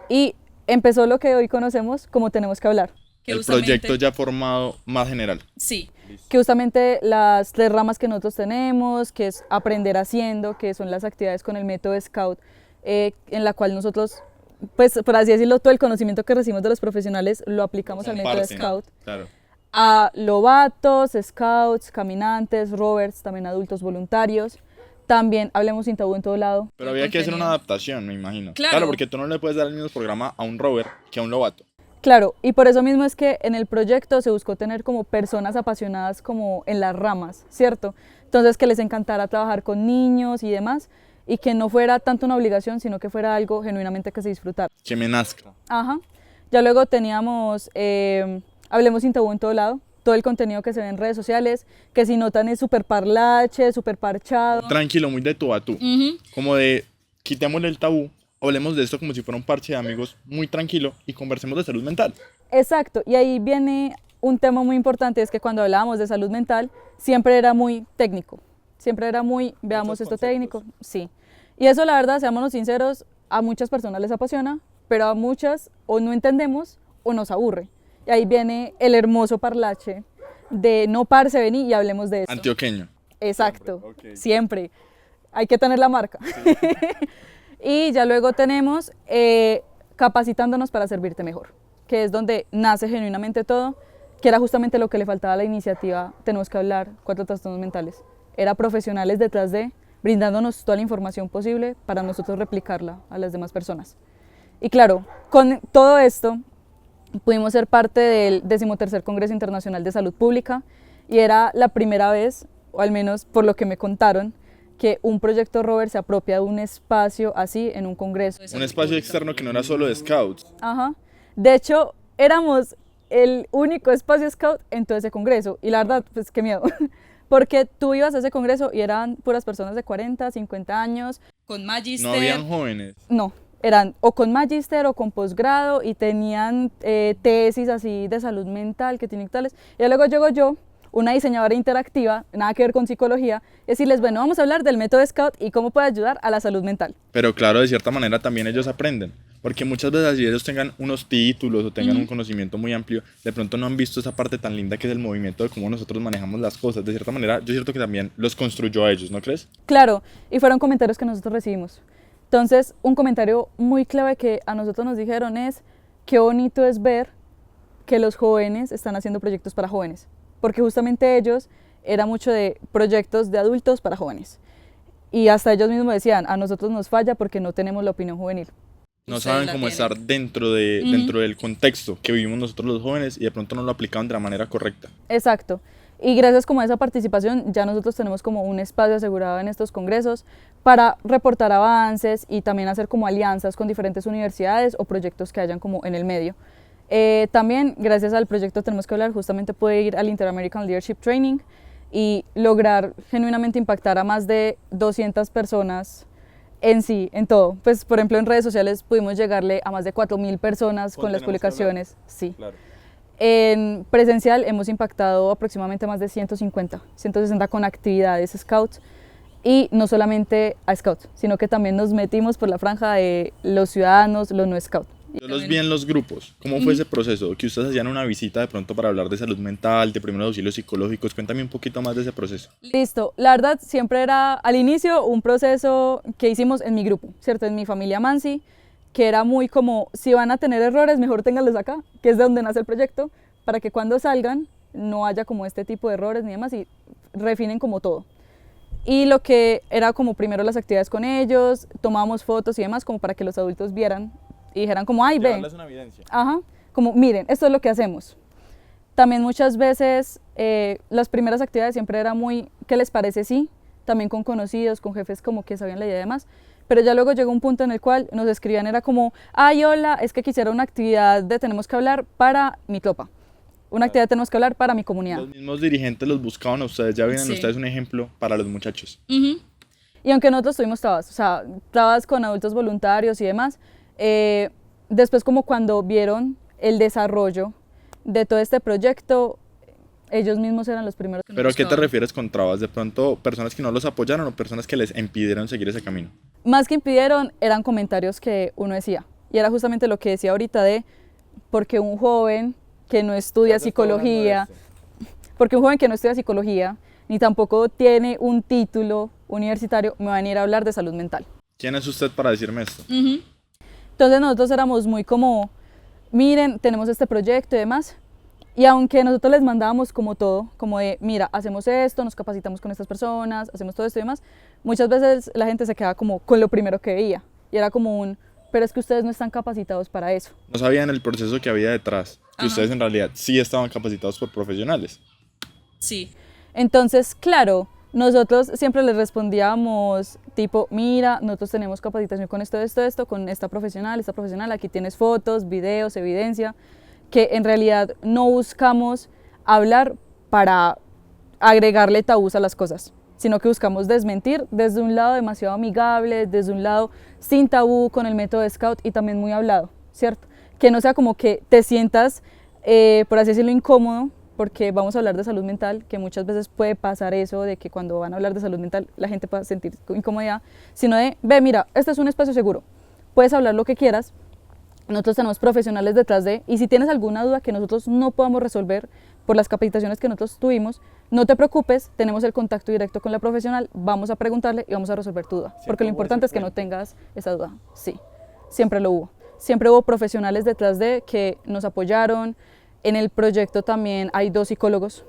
[SPEAKER 3] Y empezó lo que hoy conocemos como tenemos que hablar.
[SPEAKER 1] Que
[SPEAKER 2] El
[SPEAKER 1] justamente-
[SPEAKER 2] proyecto ya formado más general.
[SPEAKER 1] Sí,
[SPEAKER 3] que justamente las 3 ramas que nosotros tenemos, que es aprender haciendo, que son las actividades con el método Scout, en la cual nosotros, pues por así decirlo, todo el conocimiento que recibimos de los profesionales lo aplicamos al método
[SPEAKER 2] Comparten.
[SPEAKER 3] Scout.
[SPEAKER 2] Claro.
[SPEAKER 3] A lobatos, scouts, caminantes, rovers, también adultos voluntarios. También hablemos sin tabú en todo lado.
[SPEAKER 2] Pero
[SPEAKER 1] El
[SPEAKER 2] había que hacer una
[SPEAKER 1] contenido.
[SPEAKER 2] adaptación, me imagino.
[SPEAKER 1] Claro.
[SPEAKER 2] Porque tú no le puedes dar el mismo programa a un rover que a un lobato.
[SPEAKER 3] Claro, y por eso mismo es que en el proyecto se buscó tener como personas apasionadas como en las ramas, ¿cierto? Entonces que les encantara trabajar con niños y demás, y que no fuera tanto una obligación, sino que fuera algo genuinamente que se disfrutara.
[SPEAKER 2] Que me nazca.
[SPEAKER 3] Ajá. Ya luego teníamos Hablemos sin tabú en todo lado, todo el contenido que se ve en redes sociales, que si notan es súper parlache, súper parchado.
[SPEAKER 2] Tranquilo, muy de tú a tú.
[SPEAKER 1] Ujú.
[SPEAKER 2] Como de quitémosle el tabú, hablemos de esto como si fuera un parche de amigos muy tranquilo y conversemos de salud mental.
[SPEAKER 3] Exacto, y ahí viene un tema muy importante, es que cuando hablábamos de salud mental, siempre era muy técnico, siempre era muy, veamos
[SPEAKER 2] Muchos
[SPEAKER 3] esto
[SPEAKER 2] conceptos.
[SPEAKER 3] técnico, sí. Y eso la verdad, seámonos sinceros, a muchas personas les apasiona, pero a muchas o no entendemos o nos aburre. Y ahí viene el hermoso parlache de no parce, vení y hablemos de esto.
[SPEAKER 2] Antioqueño.
[SPEAKER 3] Exacto,
[SPEAKER 2] Siempre, ok.
[SPEAKER 3] siempre. Hay que tener la marca. Y ya luego tenemos capacitándonos para servirte mejor, que es donde nace genuinamente todo, que era justamente lo que le faltaba a la iniciativa Tenemos que hablar, 4 trastornos mentales. Era profesionales detrás de, brindándonos toda la información posible para nosotros replicarla a las demás personas. Y claro, con todo esto pudimos ser parte del 13º Congreso Internacional de Salud Pública y era la primera vez, o al menos por lo que me contaron, que un proyecto rover se apropia de un espacio así en un congreso.
[SPEAKER 2] Un espacio externo que no era solo de scouts.
[SPEAKER 3] Ajá. De hecho, éramos el único espacio scout en todo ese congreso y la verdad, pues qué miedo, porque tú ibas a ese congreso y eran puras personas de 40, 50 años,
[SPEAKER 1] Con Magister.
[SPEAKER 2] No habían jóvenes.
[SPEAKER 3] no, eran o con magíster o con posgrado y tenían tesis así de salud mental que tienen tales. Y luego llego yo, una diseñadora interactiva, nada que ver con psicología, y decirles, bueno, vamos a hablar del método Scout y cómo puede ayudar a la salud mental.
[SPEAKER 2] Pero claro, de cierta manera también ellos aprenden. Porque muchas veces si ellos tengan unos títulos o tengan un conocimiento muy amplio, de pronto no han visto esa parte tan linda que es el movimiento de cómo nosotros manejamos las cosas. De cierta manera, yo siento que también los construyó a ellos, ¿no crees?
[SPEAKER 3] Claro, y fueron comentarios que nosotros recibimos. Entonces, un comentario muy clave que a nosotros nos dijeron es, qué bonito es ver que los jóvenes están haciendo proyectos para jóvenes, porque justamente ellos era mucho de proyectos de adultos para jóvenes. Y hasta ellos mismos decían, a nosotros nos falla porque no tenemos la opinión juvenil.
[SPEAKER 2] No
[SPEAKER 1] Ustedes
[SPEAKER 2] saben
[SPEAKER 1] la
[SPEAKER 2] cómo
[SPEAKER 1] tienen.
[SPEAKER 2] estar dentro del contexto que vivimos nosotros los jóvenes y de pronto no lo aplicaban de la manera correcta.
[SPEAKER 3] Exacto. Y gracias como a esa participación ya nosotros tenemos como un espacio asegurado en estos congresos para reportar avances y también hacer como alianzas con diferentes universidades o proyectos que hayan como en el medio. También gracias al proyecto Tenemos que hablar justamente pude ir al Inter-American Leadership Training y lograr genuinamente impactar a más de 200 personas en sí, en todo. Pues por ejemplo en redes sociales pudimos llegarle a más de 4.000 personas
[SPEAKER 2] Con
[SPEAKER 3] con las
[SPEAKER 2] Tenemos que hablar.
[SPEAKER 3] publicaciones. Sí.
[SPEAKER 2] Claro.
[SPEAKER 3] En presencial hemos impactado aproximadamente más de 150, 160 con actividades Scouts y no solamente a Scouts, sino que también nos metimos por la franja de los ciudadanos, los no Scouts.
[SPEAKER 2] Yo los vi en los grupos. ¿Cómo fue ese proceso? Que ustedes hacían una visita de pronto para hablar de salud mental, de primeros auxilios psicológicos. Cuéntame un poquito más de ese proceso.
[SPEAKER 3] Listo, la verdad siempre era al inicio un proceso que hicimos en mi grupo, ¿cierto? En mi familia Mansi, que era muy como, si van a tener errores, mejor ténganlos acá, que es de donde nace el proyecto, para que cuando salgan no haya como este tipo de errores ni demás y refinen como todo. Y lo que era como primero las actividades con ellos, tomábamos fotos y demás como para que los adultos vieran y dijeran como, ay, ven,
[SPEAKER 2] Llevarles una evidencia.
[SPEAKER 3] ajá, como miren, esto es lo que hacemos. También muchas veces las primeras actividades siempre era muy, ¿qué les parece? Sí, también con conocidos, con jefes como que sabían la idea y demás, pero ya luego llegó un punto en el cual nos escribían, era como, ay, hola, es que quisiera una actividad de Tenemos que hablar para mi tropa, una actividad de Tenemos que hablar para mi comunidad.
[SPEAKER 2] Los mismos dirigentes los buscaban a ustedes. Ya vienen
[SPEAKER 1] Sí.
[SPEAKER 2] ustedes un ejemplo para los muchachos.
[SPEAKER 1] Ujú.
[SPEAKER 3] Y aunque nosotros tuvimos trabas, o sea, trabas con adultos voluntarios y demás, después como cuando vieron el desarrollo de todo este proyecto, ellos mismos eran los primeros que nos
[SPEAKER 2] ¿Pero a qué te
[SPEAKER 3] buscaban.
[SPEAKER 2] refieres con trabas? ¿De pronto personas que no los apoyaron o personas que les impidieron seguir ese camino?
[SPEAKER 3] Más que impidieron, eran comentarios que uno decía. Y era justamente lo que decía ahorita de, porque un joven que no estudia psicología, porque un joven que no estudia psicología, ni tampoco tiene un título universitario, me va a venir a hablar de salud mental.
[SPEAKER 2] ¿Quién es usted para decirme esto?
[SPEAKER 3] Entonces nosotros éramos muy como, miren, tenemos este proyecto y demás, y aunque nosotros les mandábamos como todo, como de, mira, hacemos esto, nos capacitamos con estas personas, hacemos todo esto y demás, muchas veces la gente se quedaba como con lo primero que veía, y era como un, pero es que ustedes no están capacitados para eso.
[SPEAKER 2] No sabían el proceso que había detrás, que ustedes en realidad sí estaban capacitados por profesionales.
[SPEAKER 1] Sí.
[SPEAKER 3] Entonces, claro, nosotros siempre les respondíamos tipo, mira, nosotros tenemos capacitación con esto, con esta profesional, aquí tienes fotos, videos, evidencia, que en realidad no buscamos hablar para agregarle tabús a las cosas, sino que buscamos desmentir desde un lado demasiado amigable, desde un lado sin tabú, con el método Scout y también muy hablado, ¿cierto? Que no sea como que te sientas, por así decirlo, incómodo, porque vamos a hablar de salud mental, que muchas veces puede pasar eso, de que cuando van a hablar de salud mental la gente pueda sentir incomodidad, sino de, ve, mira, este es un espacio seguro, puedes hablar lo que quieras, nosotros tenemos profesionales detrás de, y si tienes alguna duda que nosotros no podamos resolver por las capacitaciones que nosotros tuvimos, no te preocupes, tenemos el contacto directo con la profesional, vamos a preguntarle y vamos a resolver tu duda, porque lo importante es que no tengas esa duda. Sí, siempre lo hubo. Siempre hubo profesionales detrás de que nos apoyaron. En el proyecto también hay 2 psicólogos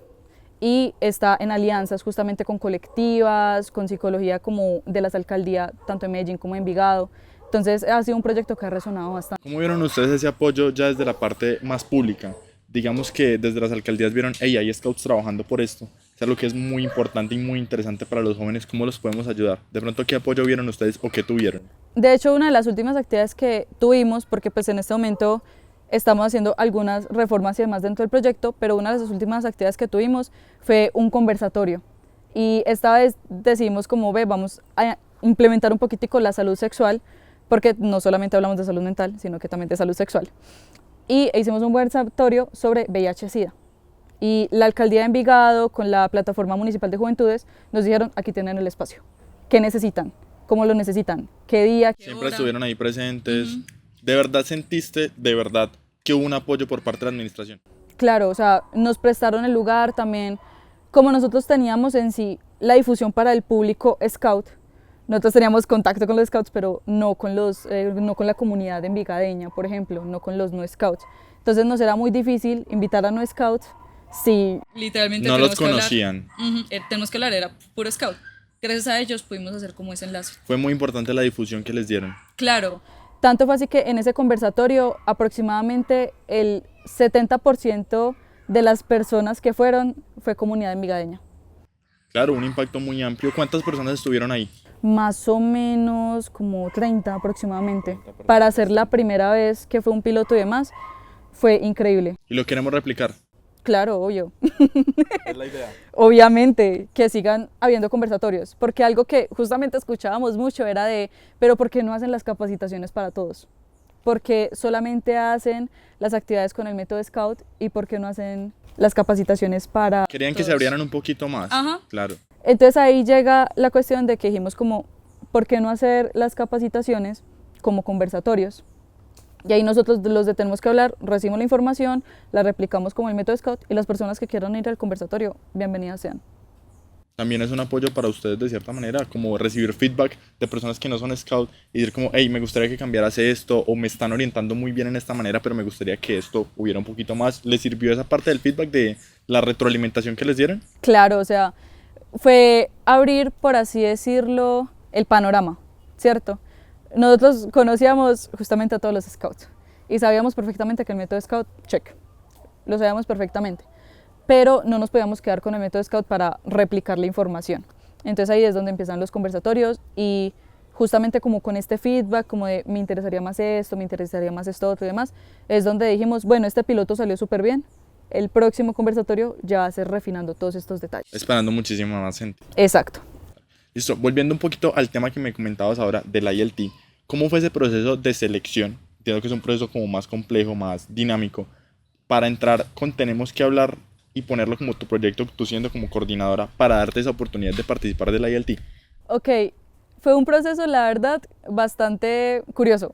[SPEAKER 3] y está en alianzas justamente con colectivas, con psicología como de las alcaldías, tanto en Medellín como en Envigado. Entonces ha sido un proyecto que ha resonado bastante.
[SPEAKER 2] ¿Cómo vieron ustedes ese apoyo ya desde la parte más pública? Digamos que desde las alcaldías vieron, hey, hay scouts trabajando por esto. Es algo que es muy importante y muy interesante para los jóvenes. ¿Cómo los podemos ayudar? De pronto, ¿qué apoyo vieron ustedes o qué tuvieron?
[SPEAKER 3] De hecho, una de las últimas actividades que tuvimos, porque pues en este momento estamos haciendo algunas reformas y demás dentro del proyecto, pero una de las últimas actividades que tuvimos fue un conversatorio. Y esta vez decidimos como, vamos a implementar un poquitico la salud sexual, porque no solamente hablamos de salud mental, sino que también de salud sexual. Y hicimos un conversatorio sobre VIH-Sida. Y la alcaldía de Envigado, con la plataforma municipal de juventudes, nos dijeron, aquí tienen el espacio. ¿Qué necesitan? ¿Cómo lo necesitan? ¿Qué día?
[SPEAKER 2] Siempre estuvieron ahí presentes. ¿De verdad sentiste, de verdad, que hubo un apoyo por parte de la administración?
[SPEAKER 3] Claro, o sea, nos prestaron el lugar también. Como nosotros teníamos en sí la difusión para el público Scout, nosotros teníamos contacto con los Scouts, pero no con la comunidad envigadeña, por ejemplo, no con los no Scouts. Entonces nos era muy difícil invitar a no Scouts si
[SPEAKER 1] Literalmente
[SPEAKER 2] no los
[SPEAKER 1] tenemos que hablar.
[SPEAKER 2] conocían.
[SPEAKER 1] Tenemos que hablar, era puro Scout. Gracias a ellos pudimos hacer como ese enlace.
[SPEAKER 2] Fue muy importante la difusión que les dieron.
[SPEAKER 1] Claro.
[SPEAKER 3] Tanto fue así que en ese conversatorio aproximadamente el 70% de las personas que fueron fue comunidad envigadeña.
[SPEAKER 2] Claro, un impacto muy amplio. ¿Cuántas personas estuvieron ahí?
[SPEAKER 3] Más o menos como 30 aproximadamente. Para hacer la primera vez que fue un piloto y demás, fue increíble.
[SPEAKER 2] Y lo queremos replicar.
[SPEAKER 3] Claro, obvio.
[SPEAKER 2] Es la idea.
[SPEAKER 3] Obviamente, que sigan habiendo conversatorios, porque algo que justamente escuchábamos mucho era de, pero ¿por qué no hacen las capacitaciones para todos? Porque solamente hacen las actividades con el método Scout y por qué no hacen las capacitaciones para
[SPEAKER 2] Querían que
[SPEAKER 1] todos.
[SPEAKER 2] se abrieran un poquito más.
[SPEAKER 1] Ajá.
[SPEAKER 2] Claro.
[SPEAKER 3] Entonces ahí llega la cuestión de que dijimos como, ¿por qué no hacer las capacitaciones como conversatorios? Y ahí nosotros los de tenemos que hablar, recibimos la información, la replicamos como el método Scout y las personas que quieran ir al conversatorio, bienvenidas sean.
[SPEAKER 2] También es un apoyo para ustedes de cierta manera, como recibir feedback de personas que no son scout y decir como, hey, me gustaría que cambiaras esto o me están orientando muy bien en esta manera, pero me gustaría que esto hubiera un poquito más. ¿Les sirvió esa parte del feedback de la retroalimentación que les dieron?
[SPEAKER 3] Claro, o sea, fue abrir, por así decirlo, el panorama, ¿cierto? Nosotros conocíamos justamente a todos los scouts y sabíamos perfectamente que el método Scout, check, lo sabíamos perfectamente, pero no nos podíamos quedar con el método Scout para replicar la información. Entonces ahí es donde empiezan los conversatorios y justamente como con este feedback, como de me interesaría más esto, me interesaría más esto, otro y demás, es donde dijimos, bueno, este piloto salió súper bien, el próximo conversatorio ya va a ser refinando todos estos detalles.
[SPEAKER 2] Esperando muchísima más gente.
[SPEAKER 3] Exacto.
[SPEAKER 2] Listo, volviendo un poquito al tema que me comentabas ahora del ILT, ¿cómo fue ese proceso de selección? Entiendo que es un proceso como más complejo, más dinámico. Para entrar con Tenemos que Hablar y ponerlo como tu proyecto, tú siendo como coordinadora, para darte esa oportunidad de participar del ILT.
[SPEAKER 3] Ok, fue un proceso, la verdad, bastante curioso.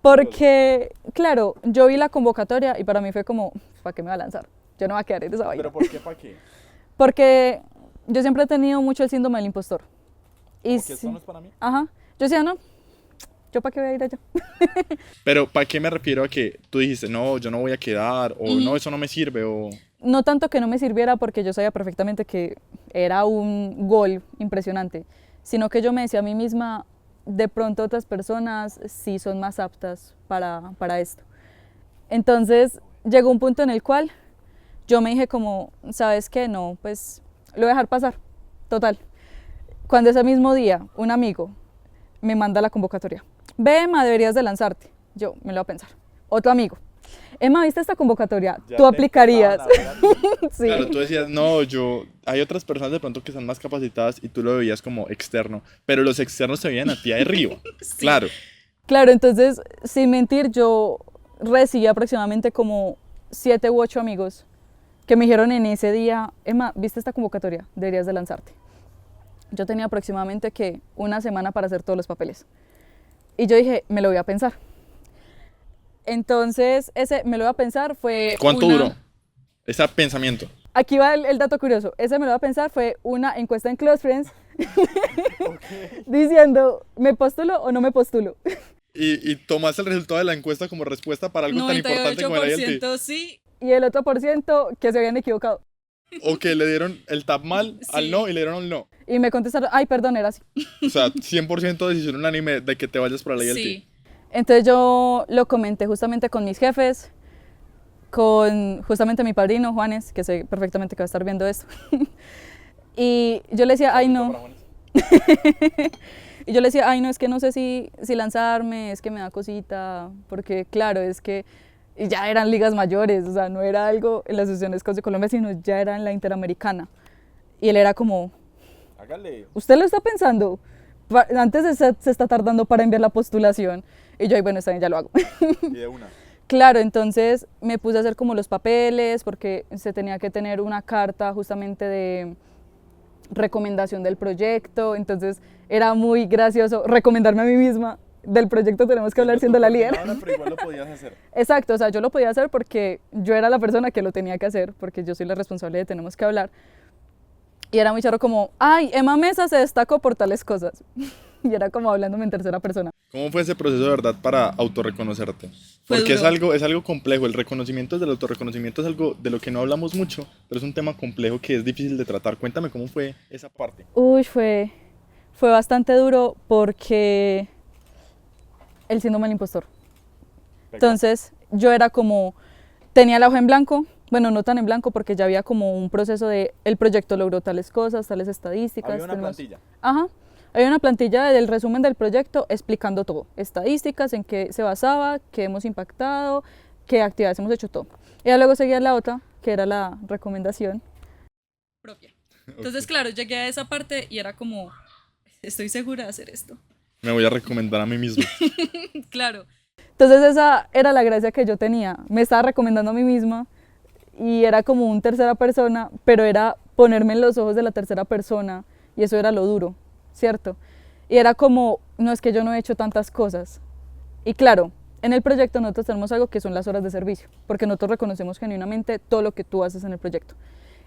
[SPEAKER 3] Porque, claro, yo vi la convocatoria y para mí fue como, ¿para qué me va a lanzar? yo no voy a quedar en esa vaina.
[SPEAKER 2] ¿Pero por qué, para qué?
[SPEAKER 3] Porque yo siempre he tenido mucho el síndrome del impostor. Y
[SPEAKER 2] ¿Porque esto no es para mí?
[SPEAKER 3] ajá, yo decía, no, yo para qué voy a ir allá.
[SPEAKER 2] Pero ¿para qué me refiero a que tú dijiste, no, yo no voy a quedar, o no, eso no me sirve, o...
[SPEAKER 3] No tanto que no me sirviera porque yo sabía perfectamente que era un gol impresionante, sino que yo me decía a mí misma, de pronto otras personas sí son más aptas para esto. Entonces llegó un punto en el cual yo me dije como, ¿sabes qué? No, pues lo voy a dejar pasar, total. Cuando ese mismo día un amigo me manda la convocatoria, ve Emma, deberías de lanzarte, yo me lo voy a pensar. Otro amigo, Emma, ¿viste esta convocatoria?
[SPEAKER 2] Ya
[SPEAKER 3] Tú
[SPEAKER 2] te
[SPEAKER 3] aplicarías.
[SPEAKER 2] empezaban a hablar.
[SPEAKER 3] Sí.
[SPEAKER 2] Claro, tú decías, no, hay otras personas de pronto que están más capacitadas y tú lo veías como externo, pero los externos se veían a ti de arriba, claro.
[SPEAKER 3] Claro, entonces, sin mentir, yo recibí aproximadamente como 7 u 8 amigos que me dijeron en ese día, Emma, ¿viste esta convocatoria? Deberías de lanzarte. Yo tenía aproximadamente que una semana para hacer todos los papeles. Y yo dije, me lo voy a pensar. Entonces, ese me lo voy a pensar fue
[SPEAKER 2] ¿Cuánto duró ese pensamiento?
[SPEAKER 3] Aquí va el dato curioso. Ese me lo voy a pensar fue una encuesta en Close Friends diciendo, ¿me postulo o no me postulo?
[SPEAKER 2] Y tomaste el resultado de la encuesta como respuesta para algo tan importante como el IELTS.
[SPEAKER 1] 98% sí.
[SPEAKER 3] Y el otro por ciento que se habían equivocado.
[SPEAKER 2] O que le dieron el tap mal al
[SPEAKER 1] Sí.
[SPEAKER 2] no y le dieron el no.
[SPEAKER 3] Y me contestaron, ay, perdón, era así.
[SPEAKER 2] O sea, 100% decisión unánime de que te vayas para la IELTS.
[SPEAKER 1] Sí.
[SPEAKER 3] Entonces yo lo comenté justamente con mis jefes, con justamente mi padrino, Juanes, que sé perfectamente que va a estar viendo esto. Y yo le decía, ay, no. Y yo le decía, ay, no, es que no sé si lanzarme, es que me da cosita, porque claro, es que ya eran ligas mayores, o sea, no era algo en la Asociación de Scouts de Colombia, sino ya era en la Interamericana. Y él era como,
[SPEAKER 2] Hágale.
[SPEAKER 3] ¿usted lo está pensando? Antes se está tardando para enviar la postulación. Y yo, ay, bueno, está bien, ya lo hago.
[SPEAKER 2] Y de una.
[SPEAKER 3] Claro, entonces me puse a hacer como los papeles, porque se tenía que tener una carta justamente de recomendación del proyecto, entonces era muy gracioso recomendarme a mí misma, del proyecto tenemos que hablar siendo la líder.
[SPEAKER 2] Pero igual lo podías hacer.
[SPEAKER 3] Exacto, o sea, yo lo podía hacer porque yo era la persona que lo tenía que hacer, porque yo soy la responsable de tenemos que hablar. Y era muy charro como, ay, Emma Mesa se destacó por tales cosas. Y era como hablándome en tercera persona.
[SPEAKER 2] ¿Cómo fue ese proceso de verdad para autorreconocerte?
[SPEAKER 1] Fue
[SPEAKER 2] Porque
[SPEAKER 1] duro.
[SPEAKER 2] es algo complejo. El reconocimiento del autorreconocimiento es algo de lo que no hablamos mucho, pero es un tema complejo que es difícil de tratar. Cuéntame cómo fue esa parte.
[SPEAKER 3] Uy, fue bastante duro porque el síndrome del impostor. Entonces yo era como, tenía la hoja en blanco, bueno, no tan en blanco porque ya había como un proceso de, el proyecto logró tales cosas, tales estadísticas.
[SPEAKER 2] Había una
[SPEAKER 3] tenemos-
[SPEAKER 2] plantilla.
[SPEAKER 3] Ajá, había una plantilla del resumen del proyecto explicando todo, estadísticas, en qué se basaba, qué hemos impactado, qué actividades hemos hecho, todo. Y ya luego seguía la otra, que era la recomendación.
[SPEAKER 1] Propia. Entonces, claro, llegué a esa parte y era como, estoy segura de hacer esto.
[SPEAKER 2] Me voy a recomendar a mí mismo.
[SPEAKER 1] Claro.
[SPEAKER 3] Entonces esa era la gracia que yo tenía, me estaba recomendando a mí misma y era como un tercera persona, pero era ponerme en los ojos de la tercera persona y eso era lo duro, ¿cierto? Y era como, no es que yo no he hecho tantas cosas. Y claro, en el proyecto nosotros tenemos algo que son las horas de servicio, porque nosotros reconocemos genuinamente todo lo que tú haces en el proyecto.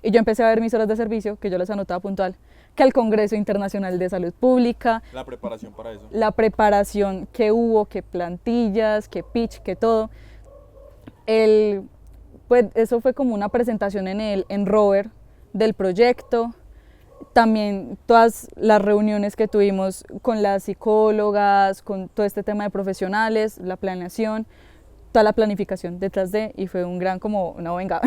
[SPEAKER 3] Y yo empecé a ver mis horas de servicio, que yo las anotaba puntual, que al Congreso Internacional de Salud Pública,
[SPEAKER 2] La preparación para eso.
[SPEAKER 3] la preparación que hubo, que plantillas, que pitch, que todo. Pues eso fue como una presentación en Rover del proyecto. También todas las reuniones que tuvimos con las psicólogas, con todo este tema de profesionales, la planeación, toda la planificación detrás de, y fue un gran como, no, venga.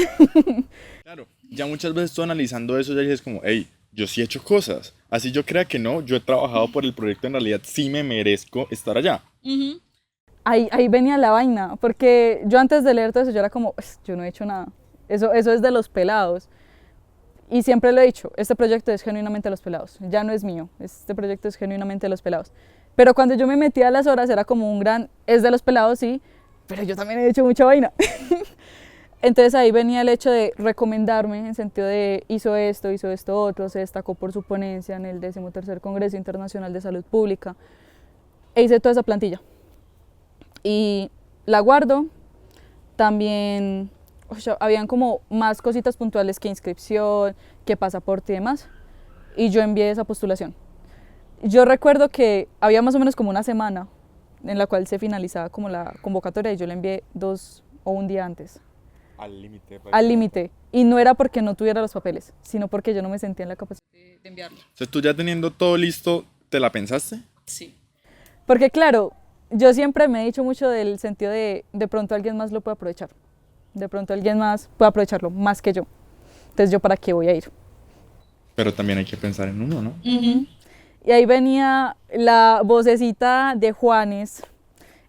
[SPEAKER 2] Claro, ya muchas veces tú analizando eso ya dices como, hey, yo sí he hecho cosas. Así yo crea que no, yo he trabajado por el proyecto, en realidad sí me merezco estar allá.
[SPEAKER 1] Ujú.
[SPEAKER 3] Ahí venía la vaina, porque yo antes de leer todo eso yo era como, yo no he hecho nada, eso es de los pelados. Y siempre lo he dicho, este proyecto es genuinamente de los pelados, ya no es mío, este proyecto es genuinamente de los pelados. Pero cuando yo me metía a las horas era como un gran, es de los pelados, sí, pero yo también he hecho mucha vaina. Entonces ahí venía el hecho de recomendarme en sentido de hizo esto otro, se destacó por su ponencia en el 13º Congreso Internacional de Salud Pública e hice toda esa plantilla. Y la guardo, también o sea, habían como más cositas puntuales que inscripción, que pasaporte y demás, y yo envié esa postulación. Yo recuerdo que había más o menos como una semana en la cual se finalizaba como la convocatoria y yo la envié 2 o un día antes.
[SPEAKER 2] Al límite.
[SPEAKER 3] Al límite. Y no era porque no tuviera los papeles, sino porque yo no me sentía en la capacidad
[SPEAKER 1] De enviarlo.
[SPEAKER 2] Entonces tú ya teniendo todo listo, ¿te la pensaste?
[SPEAKER 1] Sí.
[SPEAKER 3] Porque claro, yo siempre me he dicho mucho del sentido de pronto alguien más lo puede aprovechar. De pronto alguien más puede aprovecharlo más que yo. Entonces, ¿yo para qué voy a ir?
[SPEAKER 2] Pero también hay que pensar en uno, ¿no?
[SPEAKER 3] Y ahí venía la vocecita de Juanes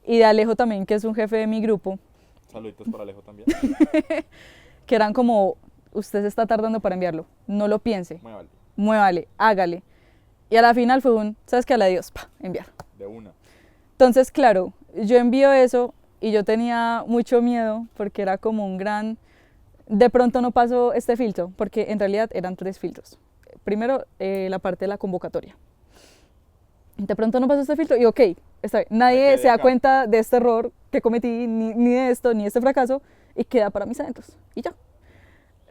[SPEAKER 3] y de Alejo también, que es un jefe de mi grupo,
[SPEAKER 2] Saluditos para Alejo también.
[SPEAKER 3] que eran como, usted se está tardando para enviarlo, no lo piense,
[SPEAKER 2] Muy vale.
[SPEAKER 3] muévale, hágale. Y a la final fue un, ¿sabes qué? A la Dios, pa, enviar.
[SPEAKER 2] De una.
[SPEAKER 3] Entonces, claro, yo envío eso y yo tenía mucho miedo porque era como un gran, de pronto no pasó este filtro, porque en realidad eran 3 filtros. Primero, la parte de la convocatoria. De pronto no pasó este filtro y ok, está bien. Nadie se da cuenta de este error que cometí, ni de esto, ni de este fracaso, y queda para mis adentros. Y ya.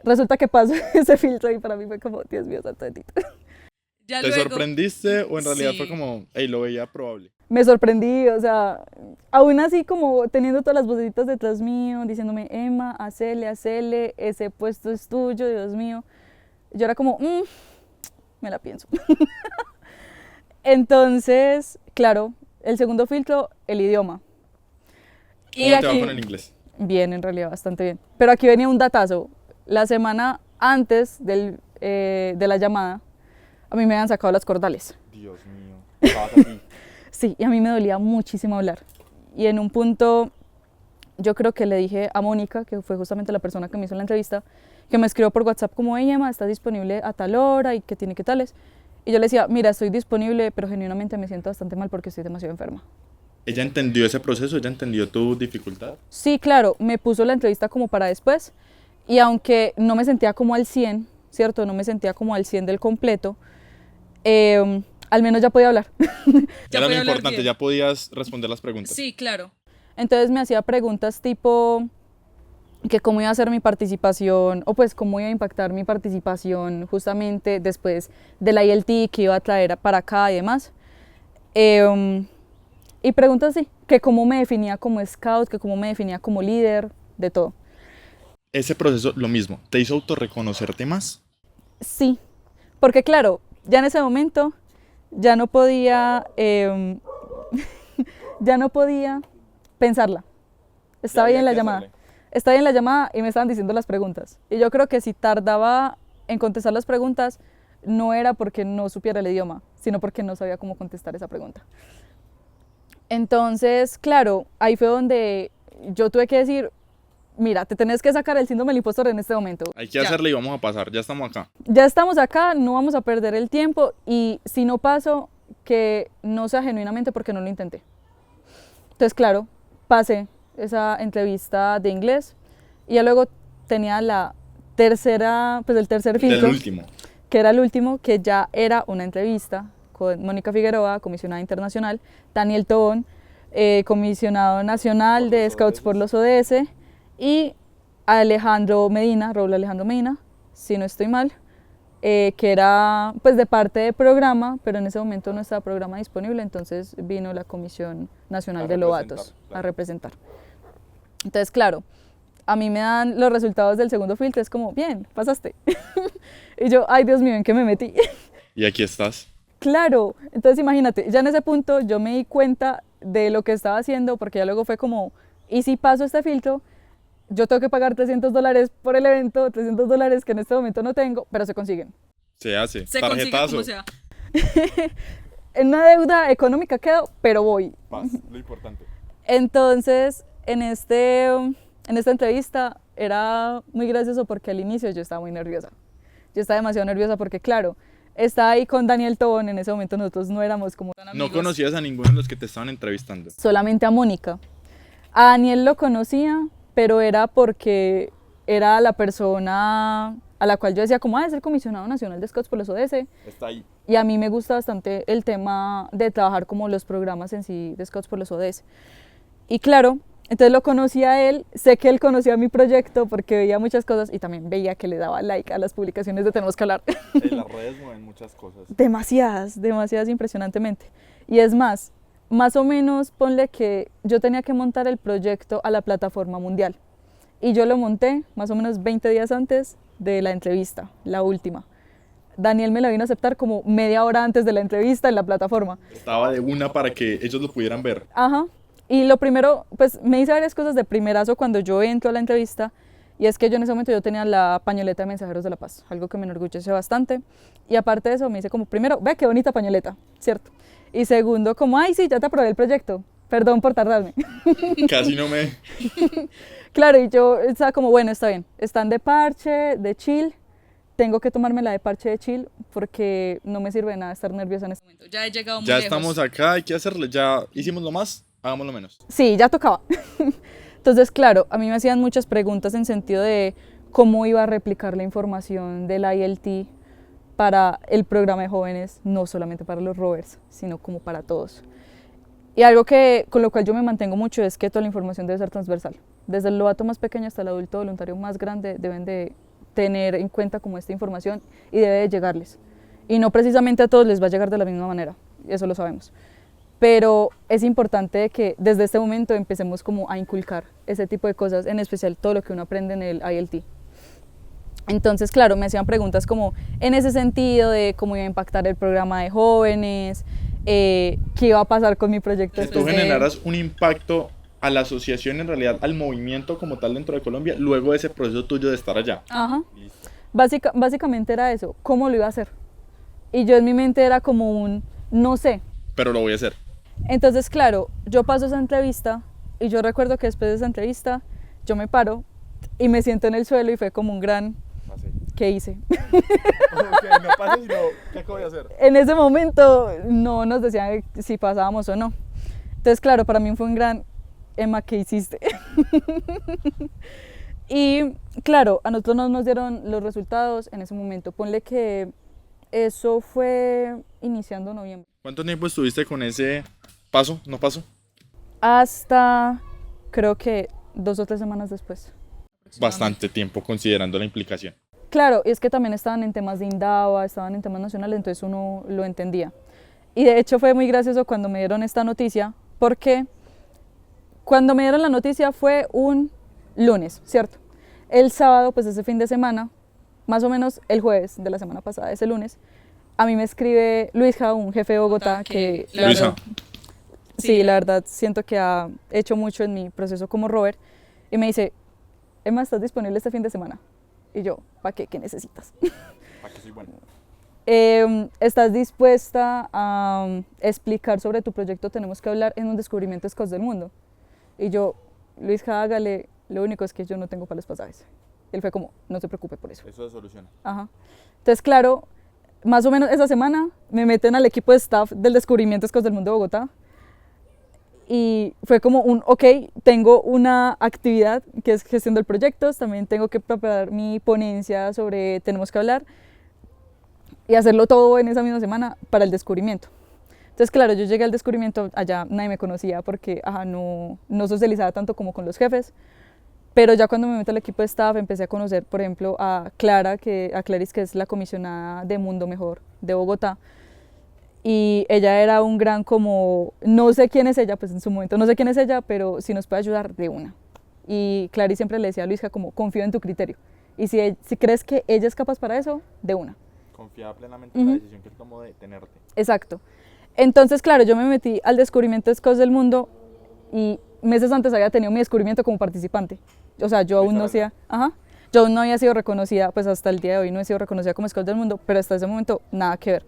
[SPEAKER 3] Resulta que pasó ese filtro y para mí fue como, Dios mío, santo bendito.
[SPEAKER 1] Ya
[SPEAKER 2] ¿Te
[SPEAKER 1] luego,
[SPEAKER 2] sorprendiste o en realidad
[SPEAKER 1] Sí.
[SPEAKER 2] fue como, hey, lo veía probable?
[SPEAKER 3] Me sorprendí, o sea, aún así como teniendo todas las vocecitas detrás mío, diciéndome, Emma, hacele, ese puesto es tuyo, Dios mío. Yo era como, me la pienso. Entonces, claro, el segundo filtro, el idioma.
[SPEAKER 2] ¿Cómo te va con el inglés?
[SPEAKER 3] Bien, en realidad, bastante bien. Pero aquí venía un datazo. La semana antes de la llamada, a mí me habían sacado las cordales.
[SPEAKER 2] Dios mío. Estabas así.
[SPEAKER 3] Sí, y a mí me dolía muchísimo hablar. Y en un punto, yo creo que le dije a Mónica, que fue justamente la persona que me hizo la entrevista, que me escribió por WhatsApp como, hey, Emma, ¿estás disponible a tal hora? Y que tiene que tales. Y yo le decía, mira, estoy disponible, pero genuinamente me siento bastante mal porque estoy demasiado enferma.
[SPEAKER 2] ¿Ella entendió ese proceso? ¿Ella entendió tu dificultad?
[SPEAKER 3] Sí, claro, me puso la entrevista como para después. Y aunque no me sentía como al 100, ¿cierto? No me sentía como al 100 del completo, al menos ya podía hablar.
[SPEAKER 1] Ya
[SPEAKER 2] Era lo
[SPEAKER 1] podía hablar
[SPEAKER 2] importante,
[SPEAKER 1] bien.
[SPEAKER 2] ya podías responder las preguntas.
[SPEAKER 1] Sí, claro.
[SPEAKER 3] Entonces me hacía preguntas tipo que cómo iba a ser mi participación o pues cómo iba a impactar mi participación justamente después de la ILT que iba a traer para acá y demás. Y preguntas así, que cómo me definía como scout, que cómo me definía como líder, de todo.
[SPEAKER 2] Ese proceso, lo mismo, ¿te hizo autorreconocerte más?
[SPEAKER 3] Sí, porque claro, ya en ese momento ya no podía, ya no podía pensarla. Estaba ahí en la llamada. Estaba ahí en la llamada y me estaban diciendo las preguntas. Y yo creo que si tardaba en contestar las preguntas, no era porque no supiera el idioma, sino porque no sabía cómo contestar esa pregunta. Entonces, claro, ahí fue donde yo tuve que decir, mira, te tenés que sacar el síndrome del impostor en este momento.
[SPEAKER 2] Hay que
[SPEAKER 1] Ya.
[SPEAKER 2] hacerle y vamos a pasar, ya estamos acá.
[SPEAKER 3] Ya estamos acá, no vamos a perder el tiempo y si no paso, que no sea genuinamente porque no lo intenté. Entonces, claro, pasé esa entrevista de inglés y ya luego tenía la tercera, pues el tercer filtro,
[SPEAKER 2] Del último.
[SPEAKER 3] que era el último, que ya era una entrevista con Mónica Figueroa, comisionada internacional, Daniel Tobón, comisionado nacional de Scouts por los ODS, y Alejandro Medina, Raúl Alejandro Medina, si no estoy mal, que era pues de parte del programa, pero en ese momento no estaba programa disponible, entonces vino la Comisión Nacional de Lobatos a representar. Entonces, claro, a mí me dan los resultados del segundo filtro, es como, bien, pasaste. Y yo, ay Dios mío, ¿en qué me metí?
[SPEAKER 2] Y aquí estás.
[SPEAKER 3] Claro, entonces imagínate, ya en ese punto yo me di cuenta de lo que estaba haciendo, porque ya luego fue como, ¿y si paso este filtro? Yo tengo que pagar $300 por el evento, $300 que en este momento no tengo, pero se consiguen.
[SPEAKER 2] Se hace.
[SPEAKER 1] Se consigue
[SPEAKER 2] Tarjetazo.
[SPEAKER 1] como sea.
[SPEAKER 3] En una deuda económica quedo, pero voy.
[SPEAKER 2] Paz, lo importante.
[SPEAKER 3] Entonces, en esta entrevista era muy gracioso porque al inicio yo estaba muy nerviosa. Yo estaba demasiado nerviosa porque, claro, estaba ahí con Daniel Tobón, en ese momento nosotros no éramos como tan
[SPEAKER 2] No
[SPEAKER 3] amigos.
[SPEAKER 2] conocías a ninguno de los que te estaban entrevistando.
[SPEAKER 3] Solamente a Mónica. A Daniel lo conocía, pero era porque era la persona a la cual yo decía como, es el comisionado nacional de Scouts por los ODS,
[SPEAKER 2] Está ahí.
[SPEAKER 3] y a mí me gusta bastante el tema de trabajar como los programas en sí de Scouts por los ODS. Y claro, Entonces lo conocí a él, sé que él conocía mi proyecto porque veía muchas cosas y también veía que le daba like a las publicaciones de Tenemos que hablar.
[SPEAKER 2] Las redes mueven muchas cosas.
[SPEAKER 3] Demasiadas impresionantemente. Y es más o menos ponle que yo tenía que montar el proyecto a la plataforma mundial. Y yo lo monté más o menos 20 días antes de la entrevista, la última. Daniel me la vino a aceptar como media hora antes de la entrevista en la plataforma.
[SPEAKER 2] Estaba de una para que ellos lo pudieran ver.
[SPEAKER 3] Ajá. Y lo primero, pues me hice varias cosas de primerazo cuando yo entro a la entrevista, y es que yo en ese momento yo tenía la pañoleta de Mensajeros de la Paz, algo que me enorgullece bastante. Y aparte de eso me hice como, primero, ve qué bonita pañoleta, ¿cierto? Y segundo, como, ay sí, ya te aprobé el proyecto, perdón por tardarme.
[SPEAKER 2] Casi no me...
[SPEAKER 3] Claro, y yo estaba como, bueno, está bien, están de parche, de chill, tengo que tomarme la de parche de chill porque no me sirve de nada estar nerviosa en este momento.
[SPEAKER 1] Ya he llegado muy
[SPEAKER 2] Ya
[SPEAKER 1] lejos.
[SPEAKER 2] estamos acá, hay que hacerle, ya hicimos lo más, hagámoslo menos.
[SPEAKER 3] Sí, ya tocaba. Entonces, claro, a mí me hacían muchas preguntas en sentido de cómo iba a replicar la información del ILT para el programa de jóvenes, no solamente para los rovers, sino como para todos. Y algo que, con lo cual yo me mantengo mucho es que toda la información debe ser transversal. Desde el novato más pequeño hasta el adulto voluntario más grande deben de tener en cuenta como esta información y debe de llegarles. Y no precisamente a todos les va a llegar de la misma manera, eso lo sabemos. Pero es importante que desde este momento empecemos como a inculcar ese tipo de cosas, en especial todo lo que uno aprende en el ILT. Entonces, claro, me hacían preguntas como en ese sentido de cómo iba a impactar el programa de jóvenes, qué iba a pasar con mi proyecto.
[SPEAKER 2] Que tú generaras un impacto a la asociación, en realidad al movimiento como tal dentro de Colombia, luego de ese proceso tuyo de estar allá.
[SPEAKER 3] Ajá. Básicamente era eso, cómo lo iba a hacer. Y yo en mi mente era como un no sé.
[SPEAKER 2] Pero lo voy a hacer.
[SPEAKER 3] Entonces, claro, yo paso esa entrevista y yo recuerdo que después de esa entrevista yo me paro y me siento en el suelo y fue como un gran ¿qué hice?
[SPEAKER 2] Ok, no pasa sino ¿qué acabo de hacer?
[SPEAKER 3] En ese momento no nos decían si pasábamos o no. Entonces, claro, para mí fue un gran Emma, ¿qué hiciste? Y claro, a nosotros no nos dieron los resultados en ese momento. Ponle que eso fue iniciando noviembre.
[SPEAKER 2] ¿Cuánto tiempo estuviste con ese paso, no paso?
[SPEAKER 3] Hasta creo que 2 o 3 semanas después.
[SPEAKER 2] Bastante tiempo considerando la implicación.
[SPEAKER 3] Claro, y es que también estaban en temas de Indaba, estaban en temas nacionales, entonces uno lo entendía. Y de hecho fue muy gracioso cuando me dieron esta noticia, porque cuando me dieron la noticia fue un lunes, ¿cierto? El sábado, pues ese fin de semana, más o menos el jueves de la semana pasada, ese lunes, a mí me escribe Luisja, un jefe de Bogotá, que la
[SPEAKER 2] Luisa.
[SPEAKER 3] verdad, sí, la verdad siento que ha hecho mucho en mi proceso como rover, y me dice, Emma, ¿estás disponible este fin de semana? Y yo, ¿para qué? ¿Qué necesitas?
[SPEAKER 2] ¿Para qué soy bueno?
[SPEAKER 3] ¿Estás dispuesta a explicar sobre tu proyecto? Tenemos que hablar en un descubrimiento escos del mundo. Y yo, Luis, hágale, lo único es que yo no tengo para los pasajes. Él fue como, no se preocupe por eso.
[SPEAKER 2] Eso se soluciona.
[SPEAKER 3] Ajá. Entonces, claro, más o menos esa semana me meten al equipo de staff del descubrimiento escos del mundo de Bogotá. Y fue como un, ok, tengo una actividad que es gestión de proyectos, también tengo que preparar mi ponencia sobre tenemos que hablar y hacerlo todo en esa misma semana para el descubrimiento. Entonces, claro, yo llegué al descubrimiento, allá nadie me conocía porque no socializaba tanto como con los jefes, pero ya cuando me meto al equipo de staff empecé a conocer, por ejemplo, a Clarice, que es la comisionada de Mundo Mejor de Bogotá, y ella era un gran como, no sé quién es ella, pues en su momento no sé quién es ella, pero si nos puede ayudar de una. Y Clarice siempre le decía a Luisja como, confío en tu criterio, y si crees que ella es capaz para eso, de una.
[SPEAKER 2] Confiaba plenamente en la decisión que él tomó de tenerte.
[SPEAKER 3] Exacto. Entonces, claro, yo me metí al descubrimiento de Scouts del Mundo y meses antes había tenido mi descubrimiento como participante. O sea, yo aún no había sido reconocida, pues hasta el día de hoy no he sido reconocida como Scouts del Mundo, pero hasta ese momento nada que ver.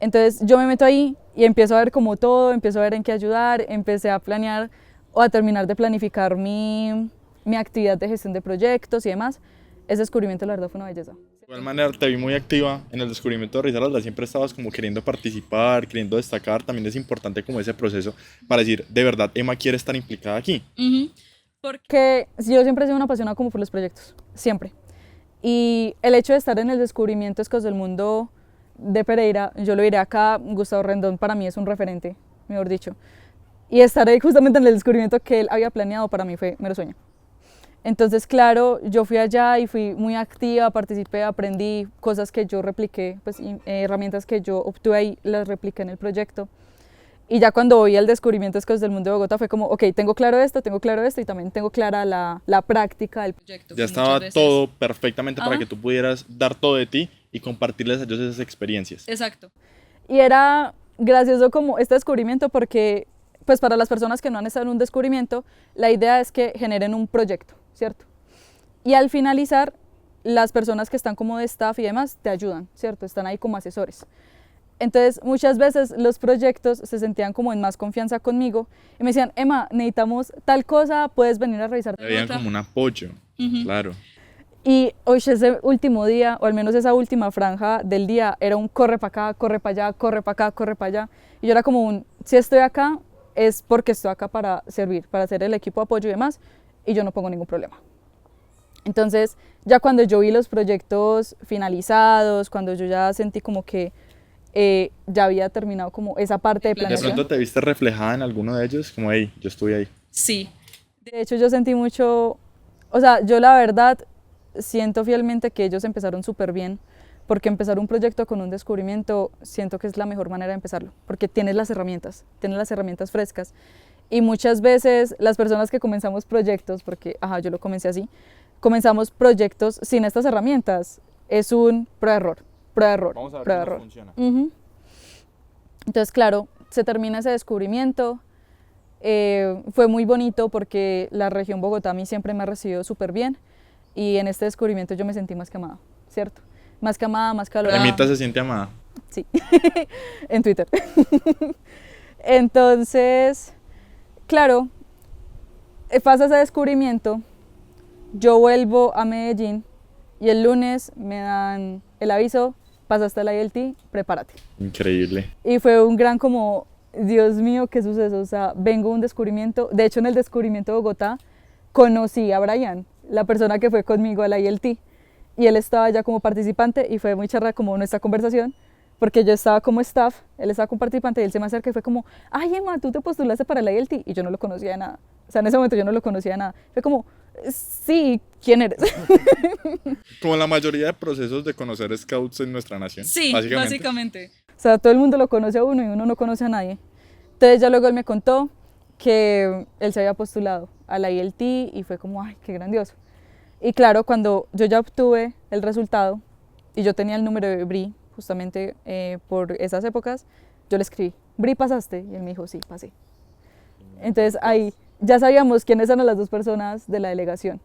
[SPEAKER 3] Entonces yo me meto ahí y empiezo a ver como todo, empiezo a ver en qué ayudar, empecé a planear o a terminar de planificar mi actividad de gestión de proyectos y demás. Ese descubrimiento la verdad fue una belleza.
[SPEAKER 2] De igual manera te vi muy activa en el descubrimiento de Risaralda, siempre estabas como queriendo participar, queriendo destacar, también es importante como ese proceso para decir, de verdad, Emma quiere estar implicada aquí.
[SPEAKER 3] Porque yo siempre he sido una apasionada como por los proyectos, siempre. Y el hecho de estar en el descubrimiento Scouts del Mundo de Pereira, yo lo diré acá, Gustavo Rendón para mí es un referente, mejor dicho. Y estar ahí justamente en el descubrimiento que él había planeado para mí fue mero sueño. Entonces, claro, yo fui allá y fui muy activa, participé, aprendí cosas que yo repliqué, pues herramientas que yo obtuve ahí, las repliqué en el proyecto. Y ya cuando voy al descubrimiento de Scouts del Mundo de Bogotá fue como, ok, tengo claro esto y también tengo clara la práctica del
[SPEAKER 1] Proyecto,
[SPEAKER 2] Ya
[SPEAKER 1] que
[SPEAKER 2] estaba
[SPEAKER 1] muchas veces-
[SPEAKER 2] todo perfectamente para
[SPEAKER 1] Ajá.
[SPEAKER 2] que tú pudieras dar todo de ti y compartirles a ellos esas experiencias.
[SPEAKER 1] Exacto.
[SPEAKER 3] Y era gracioso como este descubrimiento porque, pues para las personas que no han estado en un descubrimiento, la idea es que generen un proyecto, ¿cierto? Y al finalizar, las personas que están como de staff y demás te ayudan, ¿cierto? Están ahí como asesores. Entonces, muchas veces los proyectos se sentían como en más confianza conmigo y me decían, Emma, necesitamos tal cosa, puedes venir a revisar.
[SPEAKER 2] Te veían como un apoyo, claro.
[SPEAKER 3] Y hoy ese último día, o al menos esa última franja del día, era un corre para acá, corre para allá, corre para acá, corre para allá. Y yo era como un, si estoy acá, es porque estoy acá para servir, para ser el equipo de apoyo y demás, y yo no pongo ningún problema. Entonces, ya cuando yo vi los proyectos finalizados, cuando yo ya sentí como que ya había terminado como esa parte de
[SPEAKER 2] ¿De
[SPEAKER 3] planeación.
[SPEAKER 2] pronto te viste reflejada en alguno de ellos? Como, hey, yo estuve ahí.
[SPEAKER 1] Sí.
[SPEAKER 3] De hecho, yo sentí mucho, o sea, yo la verdad siento fielmente que ellos empezaron súper bien, porque empezar un proyecto con un descubrimiento siento que es la mejor manera de empezarlo, porque tienes las herramientas frescas. Y muchas veces las personas que comenzamos proyectos, porque ajá, yo lo comencé así, comenzamos proyectos sin estas herramientas. Es un prueba-error, prueba-error,
[SPEAKER 2] Vamos a ver
[SPEAKER 3] prueba-error.
[SPEAKER 2] cómo funciona.
[SPEAKER 3] Entonces, claro, se termina ese descubrimiento. Fue muy bonito porque la región Bogotá a mí siempre me ha recibido súper bien y en este descubrimiento yo me sentí más que amada, ¿cierto? Más que amada, más que valorada.
[SPEAKER 2] Emita se siente amada.
[SPEAKER 3] Sí, en Twitter. Entonces, claro, pasa ese descubrimiento, yo vuelvo a Medellín y el lunes me dan el aviso, pasaste la ILT, prepárate.
[SPEAKER 2] Increíble.
[SPEAKER 3] Y fue un gran como, Dios mío, qué suceso, o sea, vengo a un descubrimiento, de hecho en el descubrimiento de Bogotá conocí a Brian, la persona que fue conmigo a la ILT, y él estaba ya como participante y fue muy charra como nuestra conversación, porque yo estaba como staff, él estaba como participante y él se me acerca y fue como, ay Emma, tú te postulaste para la ILT y yo no lo conocía de nada, o sea, en ese momento yo no lo conocía de nada, fue como, sí, ¿quién eres?
[SPEAKER 2] Como la mayoría de procesos de conocer scouts en nuestra nación.
[SPEAKER 1] Sí, básicamente.
[SPEAKER 3] O sea, todo el mundo lo conoce a uno y uno no conoce a nadie. Entonces ya luego él me contó que él se había postulado a la ILT y fue como, ay, qué grandioso. Y claro, cuando yo ya obtuve el resultado y yo tenía el número de Bri, justamente por esas épocas, yo le escribí, Bri, ¿pasaste? Y él me dijo, sí, pasé. Entonces ahí ya sabíamos quiénes eran las dos personas de la delegación.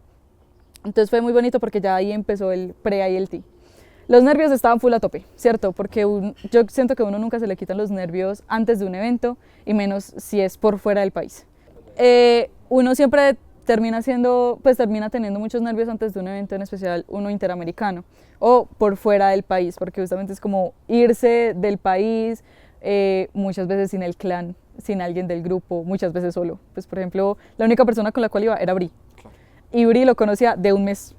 [SPEAKER 3] Entonces fue muy bonito porque ya ahí empezó el pre-ILT. Los nervios estaban full a tope, ¿cierto? Porque yo siento que a uno nunca se le quitan los nervios antes de un evento y menos si es por fuera del país. Uno siempre termina teniendo muchos nervios antes de un evento, en especial uno interamericano o por fuera del país, porque justamente es como irse del país, muchas veces sin el clan, sin alguien del grupo, muchas veces solo. Pues por ejemplo, la única persona con la cual iba era Bri. Y Bri lo conocía de un mes,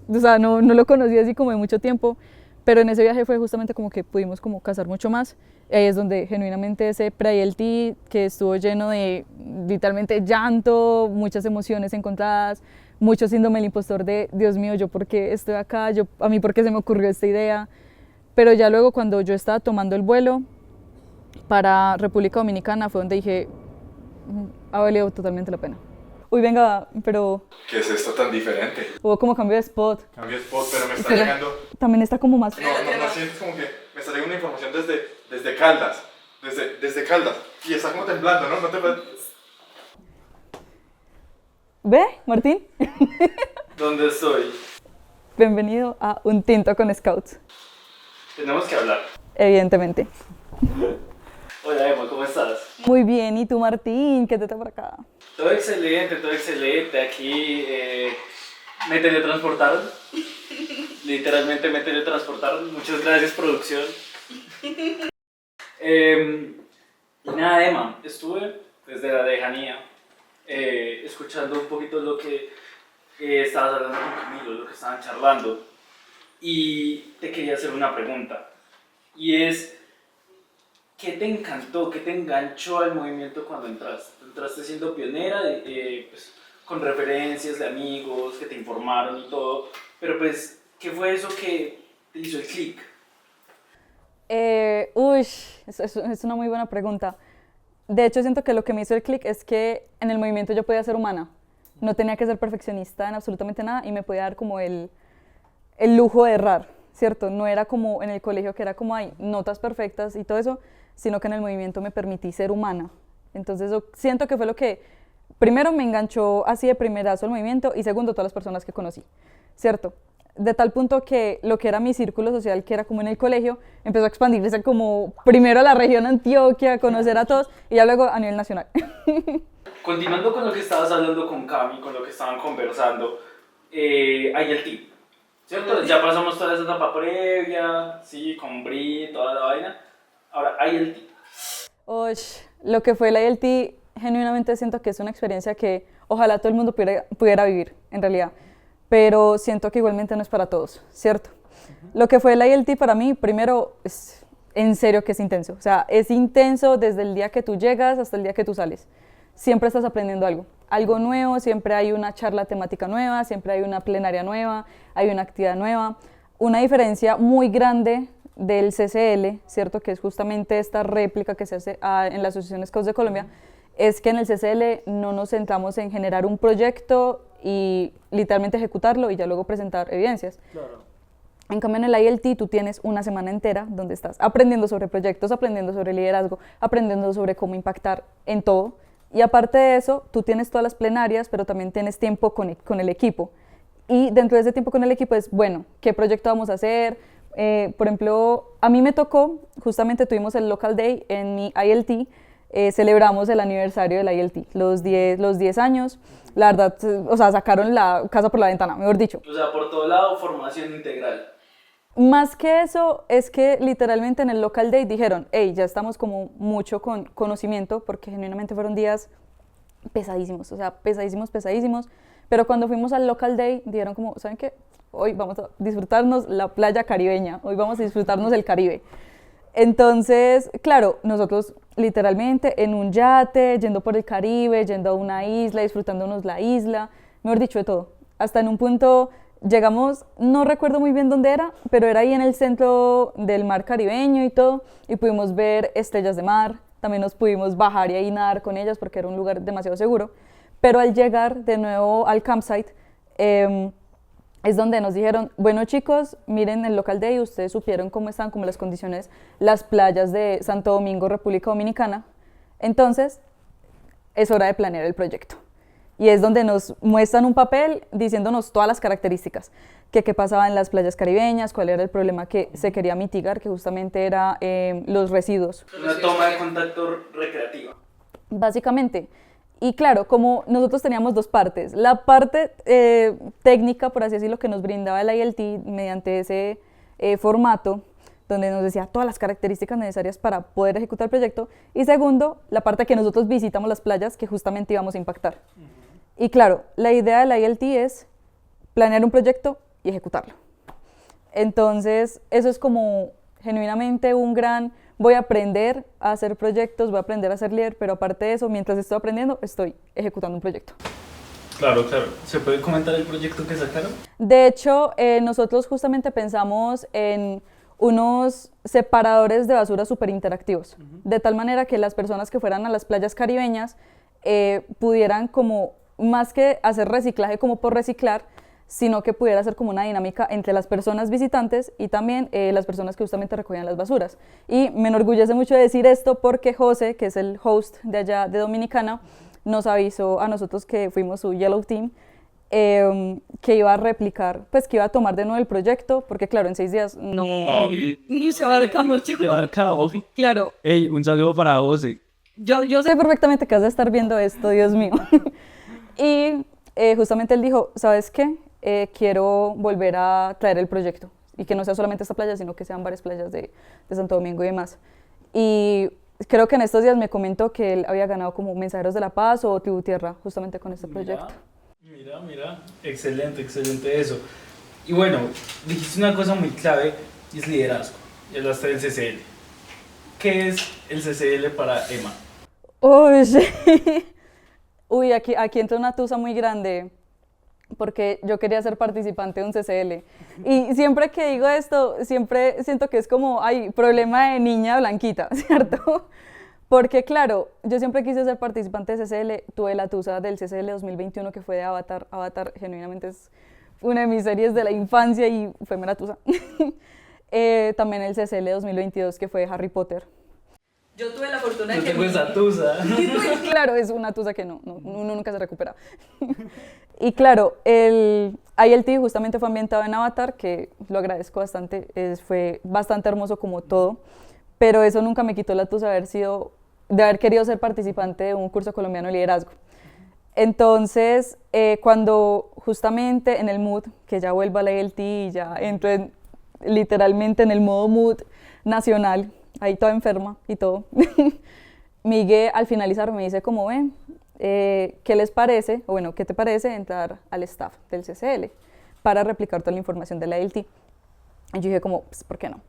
[SPEAKER 3] o sea, no lo conocía así como de mucho tiempo, pero en ese viaje fue justamente como que pudimos como casar mucho más. Ahí es donde genuinamente ese pre-ILT que estuvo lleno de literalmente llanto, muchas emociones encontradas, mucho síndrome del impostor de Dios mío, yo por qué estoy acá, a mí por qué se me ocurrió esta idea. Pero ya luego cuando yo estaba tomando el vuelo para República Dominicana fue donde dije, ha valido totalmente la pena. Uy, venga, pero
[SPEAKER 2] ¿Qué es esto tan diferente?
[SPEAKER 3] hubo como cambio de spot.
[SPEAKER 2] Cambio de spot, pero me está
[SPEAKER 3] Pero
[SPEAKER 2] llegando.
[SPEAKER 3] también está como más...
[SPEAKER 2] No sientes como que me está llegando una información desde Caldas. Desde Caldas. Y está como temblando, ¿no? No te
[SPEAKER 3] ¿Ve, Martín?
[SPEAKER 5] ¿Dónde estoy?
[SPEAKER 3] Bienvenido a Un Tinto con Scouts,
[SPEAKER 5] Tenemos que hablar.
[SPEAKER 3] evidentemente.
[SPEAKER 5] Hola Emma, ¿cómo estás?
[SPEAKER 3] Muy bien, ¿y tú, Martín? ¿Qué te está por acá?
[SPEAKER 5] Todo excelente, todo excelente. Aquí me teletransportaron. Literalmente me teletransportaron. Muchas gracias, producción. Y nada, Emma, estuve desde la lejanía escuchando un poquito lo que estabas hablando con Camilo, lo que estaban charlando. Y te quería hacer una pregunta. Y es, ¿qué te encantó, qué te enganchó al movimiento cuando entraste? entraste siendo pionera, pues, con referencias de amigos que te informaron y todo, pero pues, ¿qué fue eso que te hizo el clic?
[SPEAKER 3] Es una muy buena pregunta. De hecho, siento que lo que me hizo el clic es que en el movimiento yo podía ser humana. No tenía que ser perfeccionista en absolutamente nada y me podía dar como el lujo de errar, ¿cierto? No era como en el colegio que era como hay notas perfectas y todo eso, sino que en el movimiento me permití ser humana. Entonces, yo siento que fue lo que primero me enganchó así de primerazo el movimiento y segundo, todas las personas que conocí, ¿cierto? De tal punto que lo que era mi círculo social, que era como en el colegio, empezó a expandirse como primero a la región Antioquia, conocer a todos y ya luego a nivel nacional.
[SPEAKER 5] Continuando con lo que estabas hablando con Cami, con lo que estaban conversando, hay el tip, ¿cierto? Ya pasamos toda esa etapa previa, sí, con Bri, toda la vaina. Ahora, hay el tip.
[SPEAKER 3] Lo que fue la ILT, genuinamente siento que es una experiencia que ojalá todo el mundo pudiera vivir, en realidad. Pero siento que igualmente no es para todos, ¿cierto? Lo que fue la ILT para mí, primero, es en serio que es intenso. O sea, es intenso desde el día que tú llegas hasta el día que tú sales. Siempre estás aprendiendo algo nuevo, siempre hay una charla temática nueva, siempre hay una plenaria nueva, hay una actividad nueva. Una diferencia muy grande del CCL, ¿cierto? Que es justamente esta réplica que se hace en la Asociación Scouts de Colombia, es que en el CCL no nos centramos en generar un proyecto y literalmente ejecutarlo y ya luego presentar evidencias.
[SPEAKER 5] Claro.
[SPEAKER 3] En cambio, en el ILT tú tienes una semana entera donde estás aprendiendo sobre proyectos, aprendiendo sobre liderazgo, aprendiendo sobre cómo impactar en todo. Y aparte de eso, tú tienes todas las plenarias, pero también tienes tiempo con el equipo. Y dentro de ese tiempo con el equipo es, bueno, ¿qué proyecto vamos a hacer? Por ejemplo, a mí me tocó, justamente tuvimos el Local Day en mi ILT, celebramos el aniversario del ILT, los 10 años. La verdad, o sea, sacaron la casa por la ventana, mejor dicho.
[SPEAKER 5] O sea, por todo lado, formación integral.
[SPEAKER 3] Más que eso, es que literalmente en el Local Day dijeron, hey, ya estamos como mucho con conocimiento, porque genuinamente fueron días pesadísimos, o sea, pesadísimos, pesadísimos. Pero cuando fuimos al Local Day, dijeron como, ¿saben qué? Hoy vamos a disfrutarnos la playa caribeña, hoy vamos a disfrutarnos el Caribe. Entonces, claro, nosotros literalmente en un yate, yendo por el Caribe, yendo a una isla, disfrutándonos la isla, mejor dicho, de todo. Hasta en un punto llegamos, no recuerdo muy bien dónde era, pero era ahí en el centro del mar caribeño y todo, y pudimos ver estrellas de mar, también nos pudimos bajar y ahí nadar con ellas porque era un lugar demasiado seguro. Pero al llegar de nuevo al campsite, es donde nos dijeron, bueno chicos, miren el Local Day, ustedes supieron cómo están como las condiciones, las playas de Santo Domingo, República Dominicana, entonces es hora de planear el proyecto. Y es donde nos muestran un papel diciéndonos todas las características, qué pasaba en las playas caribeñas, cuál era el problema que se quería mitigar, que justamente era los residuos.
[SPEAKER 5] Una toma de contacto recreativa.
[SPEAKER 3] Básicamente. Y claro, como nosotros teníamos dos partes, la parte técnica, por así decirlo, que nos brindaba el ILT mediante ese formato, donde nos decía todas las características necesarias para poder ejecutar el proyecto, y segundo, la parte que nosotros visitamos las playas que justamente íbamos a impactar. Y claro, la idea del ILT es planear un proyecto y ejecutarlo. Entonces, eso es como genuinamente un gran... Voy a aprender a hacer proyectos, voy a aprender a ser líder, pero aparte de eso, mientras estoy aprendiendo, estoy ejecutando un proyecto.
[SPEAKER 5] Claro, claro. ¿Se puede comentar el proyecto que sacaron?
[SPEAKER 3] De hecho, nosotros justamente pensamos en unos separadores de basura súper interactivos, de tal manera que las personas que fueran a las playas caribeñas pudieran como, más que hacer reciclaje como por reciclar, sino que pudiera ser como una dinámica entre las personas visitantes y también las personas que justamente recogían las basuras. Y me enorgullece mucho decir esto porque José, que es el host de allá de Dominicana, nos avisó a nosotros que fuimos su Yellow Team, que iba a replicar, pues que iba a tomar de nuevo el proyecto, porque claro, en 6 días no se va a cabo. Claro.
[SPEAKER 6] Hey, un saludo para José.
[SPEAKER 3] Yo sé perfectamente que vas a estar viendo esto, Dios mío. Y justamente él dijo, ¿sabes qué? Quiero volver a traer el proyecto y que no sea solamente esta playa, sino que sean varias playas de Santo Domingo y demás. Y creo que en estos días me comentó que él había ganado como Mensajeros de la Paz o Tribu Tierra justamente con este proyecto.
[SPEAKER 5] Mira, excelente, excelente eso. Y bueno, dijiste una cosa muy clave y es liderazgo, y hablaste del CCL. ¿Qué es el CCL para Emma?
[SPEAKER 3] Uy, Uy, aquí entra una tusa muy grande, porque yo quería ser participante de un CCL. Y siempre que digo esto, siempre siento que es como, ay, problema de niña blanquita, ¿cierto? Porque claro, yo siempre quise ser participante de CCL, tuve la tusa del CCL 2021 que fue de Avatar. Avatar genuinamente es una de mis series de la infancia y fue mera tusa. También el CCL 2022 que fue de Harry Potter. Yo tuve la fortuna de
[SPEAKER 5] Yo
[SPEAKER 3] que...
[SPEAKER 5] tengo esa tusa.
[SPEAKER 3] Claro, es una tusa que uno nunca se recupera. Y claro, el ILT justamente fue ambientado en Avatar, que lo agradezco bastante, fue bastante hermoso como todo, pero eso nunca me quitó la tusa de haber querido ser participante de un curso colombiano de liderazgo. Entonces, cuando justamente en el mood, que ya vuelvo a la ILT y ya entro literalmente en el modo mood nacional, ahí toda enferma y todo, Miguel al finalizar me dice como ven, ¿qué les parece? O bueno, ¿qué te parece entrar al staff del CCL para replicar toda la información de la ILT? Y yo dije como, pues, ¿por qué no?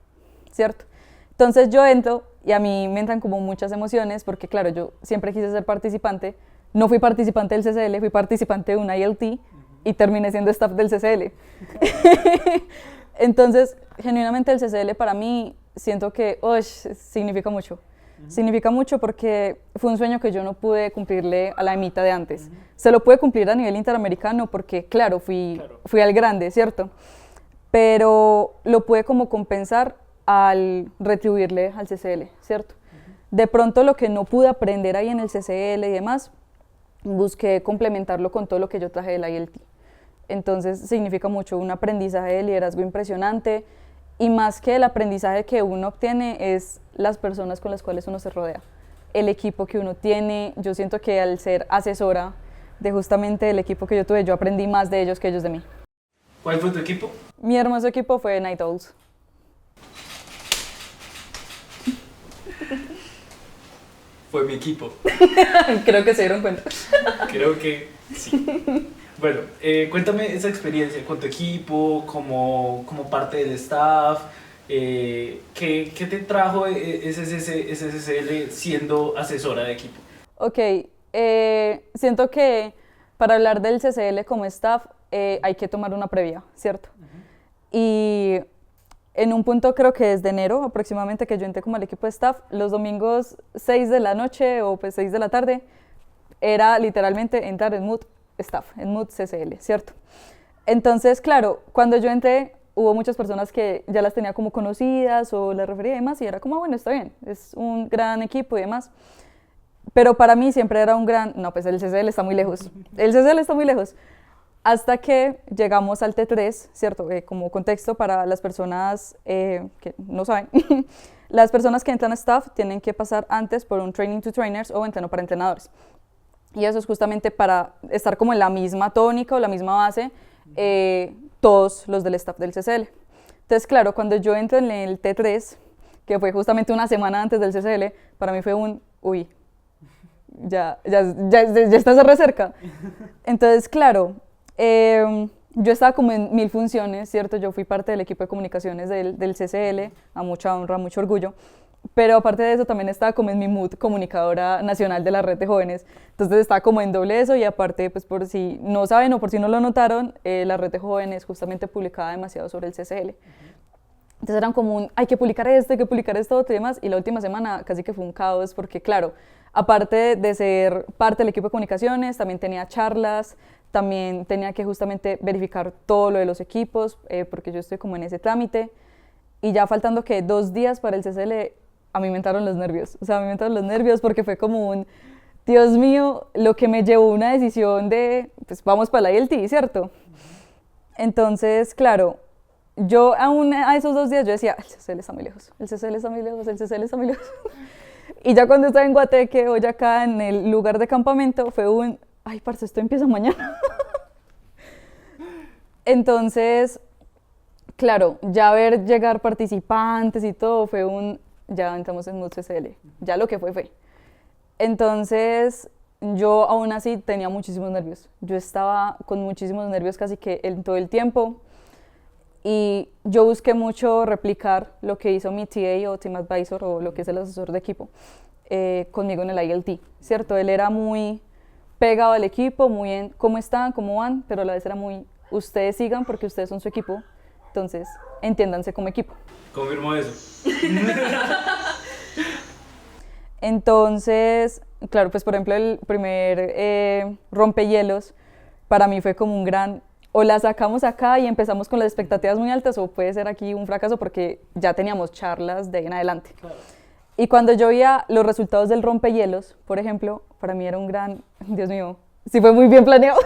[SPEAKER 3] ¿Cierto? Entonces yo entro y a mí me entran como muchas emociones porque claro, yo siempre quise ser participante, no fui participante del CCL, fui participante de una ILT y terminé siendo staff del CCL. Entonces, genuinamente el CCL para mí siento que significa mucho. Significa mucho porque fue un sueño que yo no pude cumplirle a la Emita de antes. Se lo pude cumplir a nivel interamericano porque, claro, fui al grande, ¿cierto? Pero lo pude como compensar al retribuirle al CCL, ¿cierto? De pronto lo que no pude aprender ahí en el CCL y demás, busqué complementarlo con todo lo que yo traje de la ILT. Entonces significa mucho, un aprendizaje de liderazgo impresionante y más que el aprendizaje que uno obtiene es las personas con las cuales uno se rodea, el equipo que uno tiene. Yo siento que al ser asesora de justamente el equipo que yo tuve, yo aprendí más de ellos que ellos de mí.
[SPEAKER 5] ¿Cuál fue tu equipo?
[SPEAKER 3] Mi hermoso equipo fue Night Owls.
[SPEAKER 5] Fue mi equipo.
[SPEAKER 3] Creo que se dieron cuenta.
[SPEAKER 5] Creo que sí. Bueno, cuéntame esa experiencia con tu equipo, como parte del staff. ¿Qué te trajo SSL siendo asesora de equipo?
[SPEAKER 3] Ok, siento que para hablar del CCL como staff hay que tomar una previa, ¿cierto? Y en un punto creo que desde enero aproximadamente que yo entré como al equipo de staff, los domingos 6 de la noche o pues 6 de la tarde era literalmente entrar en mood staff, en mood CCL, ¿cierto? Entonces, claro, cuando yo entré hubo muchas personas que ya las tenía como conocidas o las refería y demás y era como, bueno, está bien, es un gran equipo y demás. Pero para mí siempre era un gran, no, pues el CCL está muy lejos, el CCL está muy lejos. Hasta que llegamos al T3, ¿cierto? Como contexto para las personas que no saben, las personas que entran a staff tienen que pasar antes por un training to trainers o entreno para entrenadores. Y eso es justamente para estar como en la misma tónica o la misma base, todos los del staff del CCL. Entonces, claro, cuando yo entro en el T3, que fue justamente una semana antes del CCL, para mí fue uy, ya estás re cerca. Entonces, claro, yo estaba como en 1000 funciones, ¿cierto? Yo fui parte del equipo de comunicaciones del CCL, a mucha honra, mucho orgullo, pero aparte de eso también estaba como en mi mood comunicadora nacional de la red de jóvenes, entonces estaba como en doble eso y aparte, pues por si no saben o por si no lo notaron, la red de jóvenes justamente publicaba demasiado sobre el CCL. Entonces eran como hay que publicar esto, hay que publicar esto, otro y demás, y la última semana casi que fue un caos porque claro, aparte de ser parte del equipo de comunicaciones, también tenía charlas, también tenía que justamente verificar todo lo de los equipos, porque yo estoy como en ese trámite, y ya faltando que 2 días para el CCL, a mí me entraron los nervios, o sea, a mí me entraron los nervios porque fue como Dios mío, lo que me llevó a una decisión de, pues vamos para la ILT, ¿cierto? Entonces, claro, yo aún a esos 2 días yo decía, el CCL está muy lejos, el CCL está muy lejos, el CCL está muy lejos. Y ya cuando estaba en Guateque, hoy acá en el lugar de campamento, fue ay, parce, esto empieza mañana. Entonces, claro, ya ver llegar participantes y todo fue ya entramos en Mood CCL, ya lo que fue. Entonces, yo aún así tenía muchísimos nervios. Yo estaba con muchísimos nervios casi que en todo el tiempo. Y yo busqué mucho replicar lo que hizo mi TA o Team Advisor o lo que es el asesor de equipo conmigo en el ILT, ¿cierto? Él era muy pegado al equipo, muy en cómo están, cómo van, pero a la vez era muy, ustedes sigan porque ustedes son su equipo, entonces entiéndanse como equipo.
[SPEAKER 6] Confirmo eso.
[SPEAKER 3] Entonces, claro, pues por ejemplo el primer rompehielos para mí fue como un gran, o la sacamos acá y empezamos con las expectativas muy altas, o puede ser aquí un fracaso porque ya teníamos charlas de ahí en adelante.
[SPEAKER 5] Claro.
[SPEAKER 3] Y cuando yo veía los resultados del rompehielos, por ejemplo, para mí era un gran, Dios mío, sí fue muy bien planeado.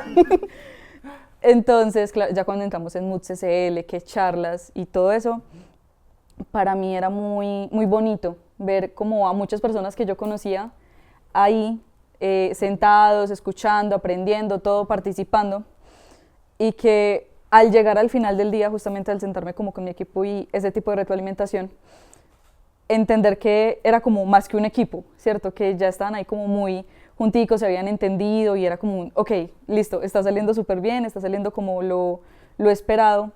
[SPEAKER 3] Entonces, claro, ya cuando entramos en Mood CCL, que charlas y todo eso, para mí era muy, muy bonito ver como a muchas personas que yo conocía ahí, sentados, escuchando, aprendiendo, todo, participando, y que al llegar al final del día, justamente al sentarme como con mi equipo y ese tipo de retroalimentación, entender que era como más que un equipo, ¿cierto? Que ya estaban ahí como muy junticos, se habían entendido y era como un, ok, listo, está saliendo súper bien, está saliendo como lo esperado.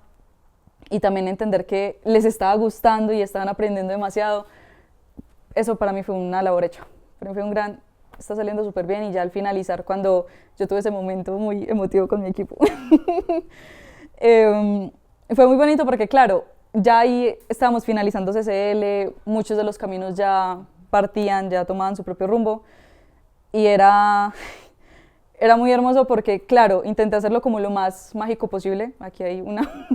[SPEAKER 3] Y también entender que les estaba gustando y estaban aprendiendo demasiado. Eso para mí fue una labor hecha. Para mí fue un gran, está saliendo súper bien, y ya al finalizar, cuando yo tuve ese momento muy emotivo con mi equipo. Fue muy bonito porque, claro, ya ahí estábamos finalizando CCL, muchos de los caminos ya partían, ya tomaban su propio rumbo, y era muy hermoso porque, claro, intenté hacerlo como lo más mágico posible. Aquí hay una,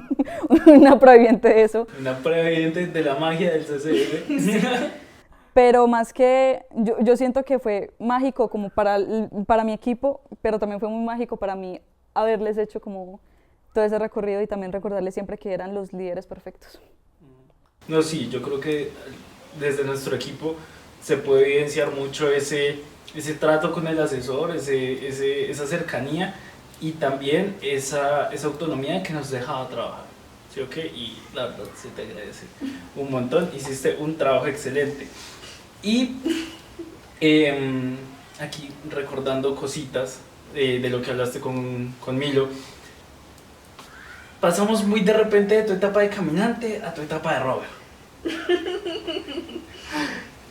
[SPEAKER 3] una prueba viviente de eso.
[SPEAKER 6] Una prueba evidente de la magia del CCL.
[SPEAKER 3] Pero más que, yo siento que fue mágico como para mi equipo, pero también fue muy mágico para mí haberles hecho como todo ese recorrido y también recordarles siempre que eran los líderes perfectos.
[SPEAKER 6] No, sí, yo creo que desde nuestro equipo se puede evidenciar mucho ese trato con el asesor, esa cercanía y también esa autonomía que nos dejaba trabajar. ¿Sí o qué? Y la verdad se te agradece un montón, hiciste un trabajo excelente. Y aquí recordando cositas de lo que hablaste con Milo, pasamos muy de repente de tu etapa de caminante a tu etapa de rover.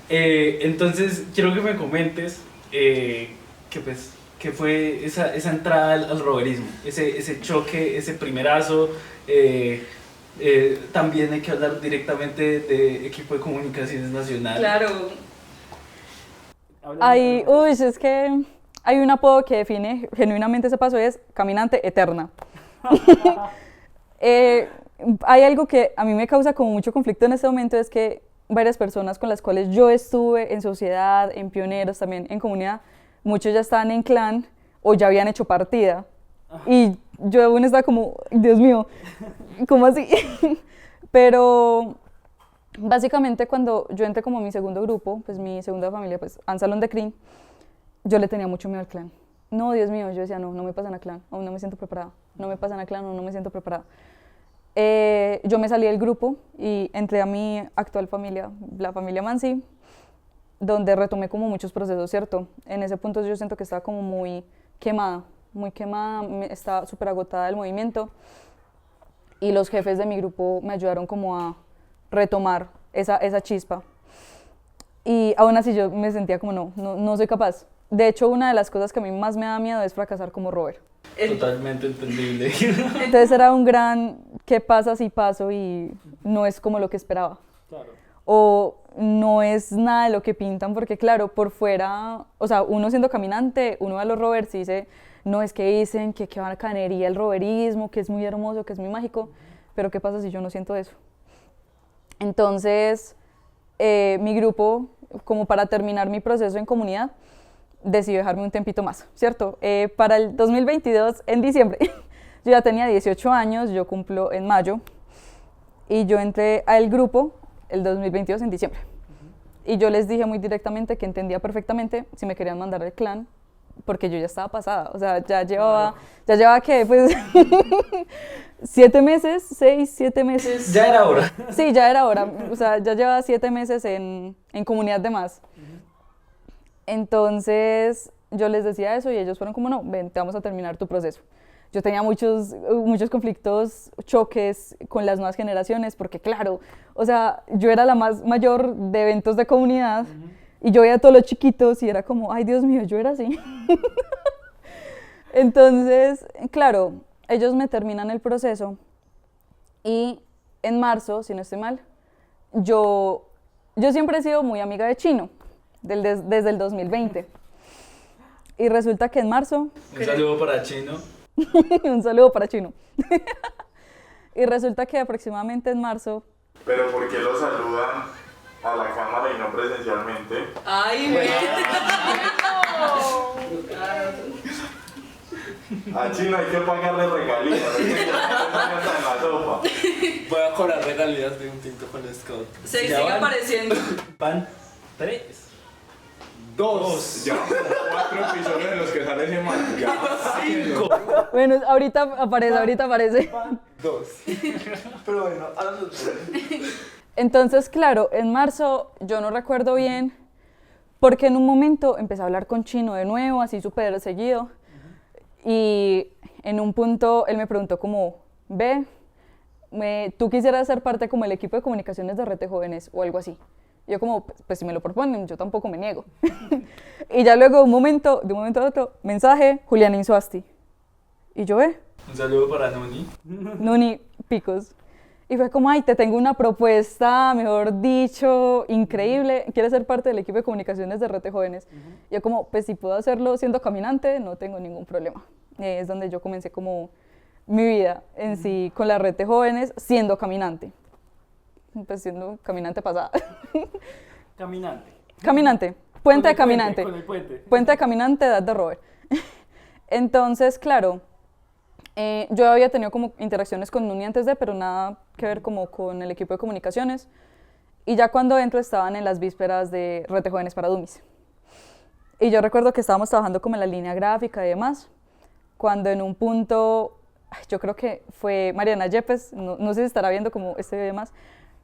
[SPEAKER 6] Entonces quiero que me comentes que fue esa entrada al roverismo, ese choque, ese primerazo. También hay que hablar directamente de equipo de comunicaciones nacional.
[SPEAKER 3] Claro. Es que hay un apodo que define genuinamente ese paso, es caminante eterna. Hay algo que a mí me causa como mucho conflicto en este momento, es que varias personas con las cuales yo estuve en sociedad, en pioneros, también en comunidad, muchos ya estaban en clan o ya habían hecho partida. Y yo aún estaba como, Dios mío, ¿cómo así? Pero básicamente cuando yo entré como mi segundo grupo, pues mi segunda familia, pues Ansalón de Crin, yo le tenía mucho miedo al clan. No, Dios mío, yo decía, no me pasan a clan, aún no me siento preparada. No me pasan a clan, aún no me siento preparada. Yo me salí del grupo y entré a mi actual familia, la familia Mansi, donde retomé como muchos procesos, ¿cierto? En ese punto yo siento que estaba como muy quemada, estaba súper agotada del movimiento, y los jefes de mi grupo me ayudaron como a retomar esa chispa. Y aún así yo me sentía como no soy capaz. De hecho, una de las cosas que a mí más me da miedo es fracasar como rover.
[SPEAKER 6] Totalmente entendible.
[SPEAKER 3] Entonces era un gran, ¿qué pasa si paso y no es como lo que esperaba?
[SPEAKER 5] Claro.
[SPEAKER 3] O no es nada de lo que pintan, porque claro, por fuera, o sea, uno siendo caminante, uno ve a los rovers y dice, no, es que dicen que qué bacanería el roverismo, que es muy hermoso, que es muy mágico, pero ¿qué pasa si yo no siento eso? Entonces, mi grupo, como para terminar mi proceso en comunidad, decidió dejarme un tempito más, ¿cierto? Para el 2022, en diciembre, yo ya tenía 18 años, yo cumplo en mayo, y yo entré al grupo el 2022 en diciembre. Y yo les dije muy directamente que entendía perfectamente si me querían mandar al clan, porque yo ya estaba pasada, o sea, ya llevaba ¿qué? Pues 7 meses, 6, 7 meses.
[SPEAKER 6] Ya era hora.
[SPEAKER 3] Sí, ya era hora, o sea, ya llevaba 7 meses en comunidad de más. Entonces yo les decía eso y ellos fueron como, no, ven, te vamos a terminar tu proceso. Yo tenía muchos conflictos, choques con las nuevas generaciones, porque claro, o sea, yo era la más mayor de eventos de comunidad, y yo veía a todos los chiquitos y era como, ay Dios mío, yo era así. Entonces, claro, ellos me terminan el proceso y en marzo, si no estoy mal, yo siempre he sido muy amiga de Chino, desde el 2020. Y resulta que en marzo...
[SPEAKER 6] Un saludo para Chino.
[SPEAKER 3] Un saludo para Chino. Y resulta que aproximadamente en marzo...
[SPEAKER 7] Pero ¿por qué lo saludan a la cámara y no presencialmente?
[SPEAKER 3] ¡Ay,
[SPEAKER 7] A Chino hay que pagarle regalías, no hay que pagarle en la sopa.
[SPEAKER 8] Voy a cobrar regalías de un tinto con Scott.
[SPEAKER 3] Se
[SPEAKER 6] Ya
[SPEAKER 3] sigue
[SPEAKER 6] van.
[SPEAKER 3] apareciendo.
[SPEAKER 6] Van 3.
[SPEAKER 7] Dos. Ya, 4 episodios en los que sale ese man. Ya.
[SPEAKER 6] 5.
[SPEAKER 3] Bueno, ahorita aparece.
[SPEAKER 8] 2. Pero bueno, háblanos.
[SPEAKER 3] Entonces, claro, en marzo yo no recuerdo bien, porque en un momento empecé a hablar con Chino de nuevo, así súper seguido, y en un punto él me preguntó como, ve, ¿tú quisieras ser parte como el equipo de comunicaciones de Rete Jóvenes o algo así? Y yo como, pues si me lo proponen, yo tampoco me niego. Y ya luego de un momento a otro, mensaje, Juliana Insuasti. Y yo,
[SPEAKER 6] Un saludo para Nuni.
[SPEAKER 3] Nuni Picos. Y fue como, ay, te tengo una propuesta, mejor dicho, increíble. ¿Quieres ser parte del equipo de comunicaciones de Rete Jóvenes? Yo como, pues si puedo hacerlo siendo caminante, no tengo ningún problema. Es donde yo comencé como mi vida en sí con la Rete Jóvenes siendo caminante. Pues siendo caminante pasada.
[SPEAKER 6] Caminante.
[SPEAKER 3] Caminante, puente de caminante.
[SPEAKER 6] Con el puente.
[SPEAKER 3] Puente de caminante, edad de Robert. Entonces, claro, yo había tenido como interacciones con Nuni antes de, pero nada que ver como con el equipo de comunicaciones. Y ya cuando entro estaban en las vísperas de Rete Jóvenes para Dummies. Y yo recuerdo que estábamos trabajando como en la línea gráfica y demás, cuando en un punto, yo creo que fue Mariana Yepes, no sé si estará viendo como este video y demás,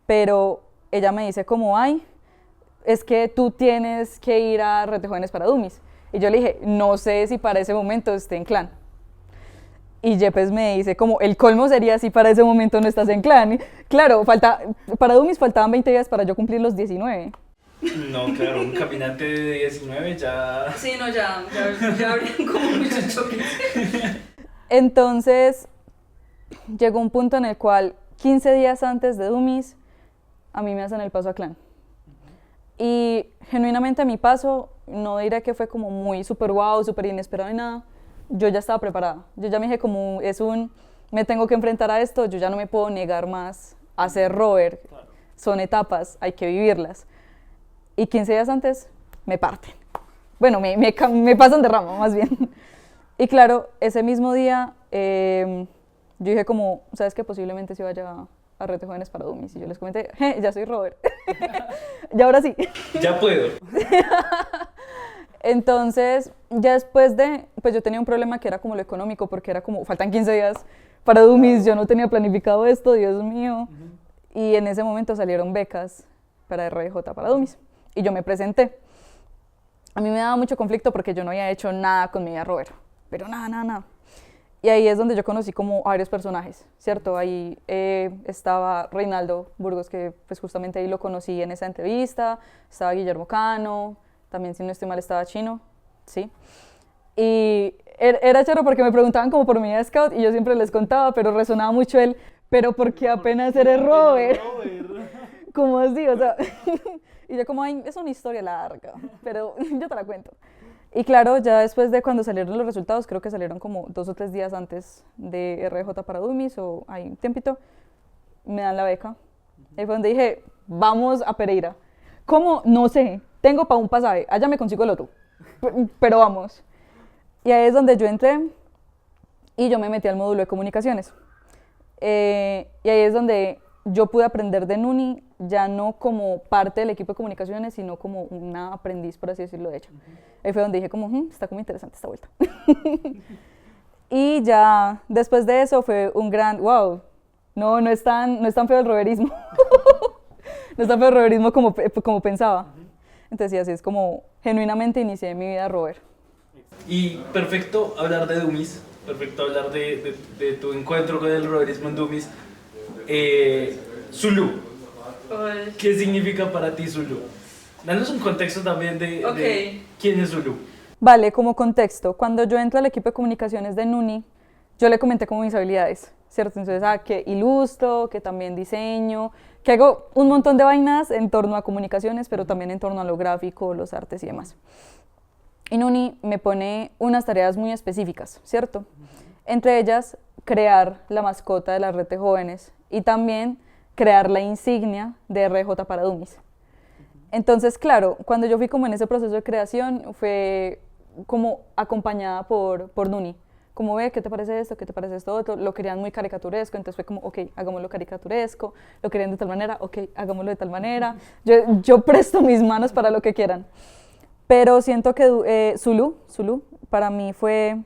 [SPEAKER 3] pero ella me dice como, ay, es que tú tienes que ir a Rete Jóvenes para Dummies. Y yo le dije, no sé si para ese momento esté en clan. Y Yepes me dice como, el colmo sería si para ese momento no estás en clan. Y, claro, para Dummies faltaban 20 días para yo cumplir los 19.
[SPEAKER 6] No, claro, un caminante de 19 ya...
[SPEAKER 3] Sí, no, ya habrían como muchos choques. Entonces, llegó un punto en el cual 15 días antes de Dummies, a mí me hacen el paso a clan. Y genuinamente mi paso, no diré que fue como muy súper wow, súper inesperado ni nada. Yo ya estaba preparada. Yo ya me dije como me tengo que enfrentar a esto, yo ya no me puedo negar más a ser rover. Son etapas, hay que vivirlas. Y 15 días antes me parten. Bueno, me pasan de rama, más bien. Y claro, ese mismo día yo dije como, ¿sabes qué? Posiblemente se vaya a Rete Jóvenes para Dummies. Y yo les comenté, ya soy rover. Y ahora sí.
[SPEAKER 6] Ya puedo.
[SPEAKER 3] Entonces, ya después pues yo tenía un problema que era como lo económico, porque era como, faltan 15 días para Dummies, yo no tenía planificado esto, Dios mío. Y en ese momento salieron becas para RJ para Dummies. Y yo me presenté. A mí me daba mucho conflicto porque yo no había hecho nada con mi vida rover, pero nada. Y ahí es donde yo conocí como a varios personajes, ¿cierto? Ahí estaba Reinaldo Burgos, que pues justamente ahí lo conocí en esa entrevista, estaba Guillermo Cano, también si no estoy mal estaba Chino, ¿sí? Y era chévere porque me preguntaban como por mi vida de scout y yo siempre les contaba, pero resonaba mucho él, pero porque apenas eres rover. ¿Cómo así? O sea, y yo como, ay, es una historia larga, pero yo te la cuento. Y claro, ya después de cuando salieron los resultados, creo que salieron como 2 o 3 días antes de RJ para Dummies, o hay un tiempito, me dan la beca. Ahí fue donde dije, vamos a Pereira. ¿Cómo? No sé, tengo para un pasaje, allá me consigo el otro, pero vamos. Y ahí es donde yo entré y yo me metí al módulo de comunicaciones. Y ahí es donde yo pude aprender de Nuni, ya no como parte del equipo de comunicaciones, sino como una aprendiz, por así decirlo, de hecho. Ahí fue donde dije como, está como interesante esta vuelta. Y ya después de eso fue un gran, wow, no es tan feo el roverismo. No es tan feo el roverismo como pensaba. Entonces sí, así es como genuinamente inicié mi vida rover.
[SPEAKER 6] Y perfecto hablar de Dummies, perfecto hablar de tu encuentro con el roverismo en Dummies. Zulu. ¿Qué significa para ti Zulu? Danos un contexto también de quién es Zulu.
[SPEAKER 3] Vale, como contexto, cuando yo entro al equipo de comunicaciones de Nuni, yo le comenté como mis habilidades, ¿cierto? Entonces, que ilustro, que también diseño, que hago un montón de vainas en torno a comunicaciones, pero también en torno a lo gráfico, los artes y demás. Y Nuni me pone unas tareas muy específicas, ¿cierto? Entre ellas, crear la mascota de la red de jóvenes y también crear la insignia de RJ para Dummies. Entonces, claro, cuando yo fui como en ese proceso de creación, fue como acompañada por Nuni. Como ve, ¿qué te parece esto? ¿Qué te parece esto otro? Lo querían muy caricaturesco, entonces fue como, ok, hagámoslo caricaturesco. Lo querían de tal manera, ok, hagámoslo de tal manera. Yo presto mis manos para lo que quieran. Pero siento que Zulu, para mí fue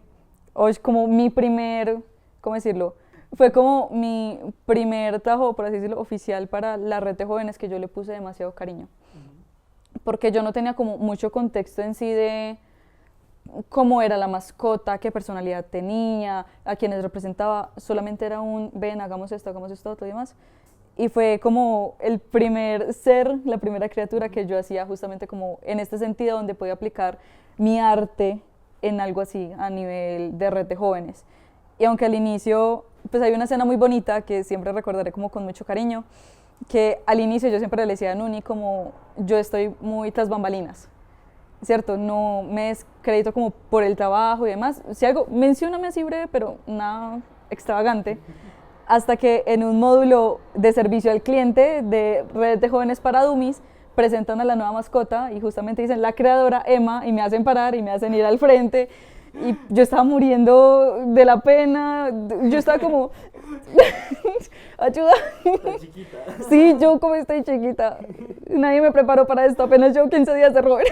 [SPEAKER 3] como mi primer, ¿cómo decirlo? Fue como mi primer trabajo, por así decirlo, oficial para la red de jóvenes que yo le puse demasiado cariño. Porque yo no tenía como mucho contexto en sí de cómo era la mascota, qué personalidad tenía, a quienes representaba, solamente era ven, hagamos esto, otro y demás. Y fue como el primer ser, la primera criatura que yo hacía justamente como en este sentido donde podía aplicar mi arte en algo así a nivel de red de jóvenes. Y aunque al inicio, pues hay una escena muy bonita que siempre recordaré como con mucho cariño, que al inicio yo siempre le decía a Nuni como yo estoy muy tras bambalinas, ¿cierto? No me descredito como por el trabajo y demás. Si algo, mencióname así breve, pero nada extravagante. Hasta que en un módulo de servicio al cliente de Red de Jóvenes para Dummies presentan a la nueva mascota y justamente dicen la creadora Emma y me hacen parar y me hacen ir al frente y yo estaba muriendo de la pena, yo estaba como ayuda.
[SPEAKER 8] Chiquita.
[SPEAKER 3] Sí, yo como estoy chiquita, nadie me preparó para esto, apenas llevo 15 días de rover.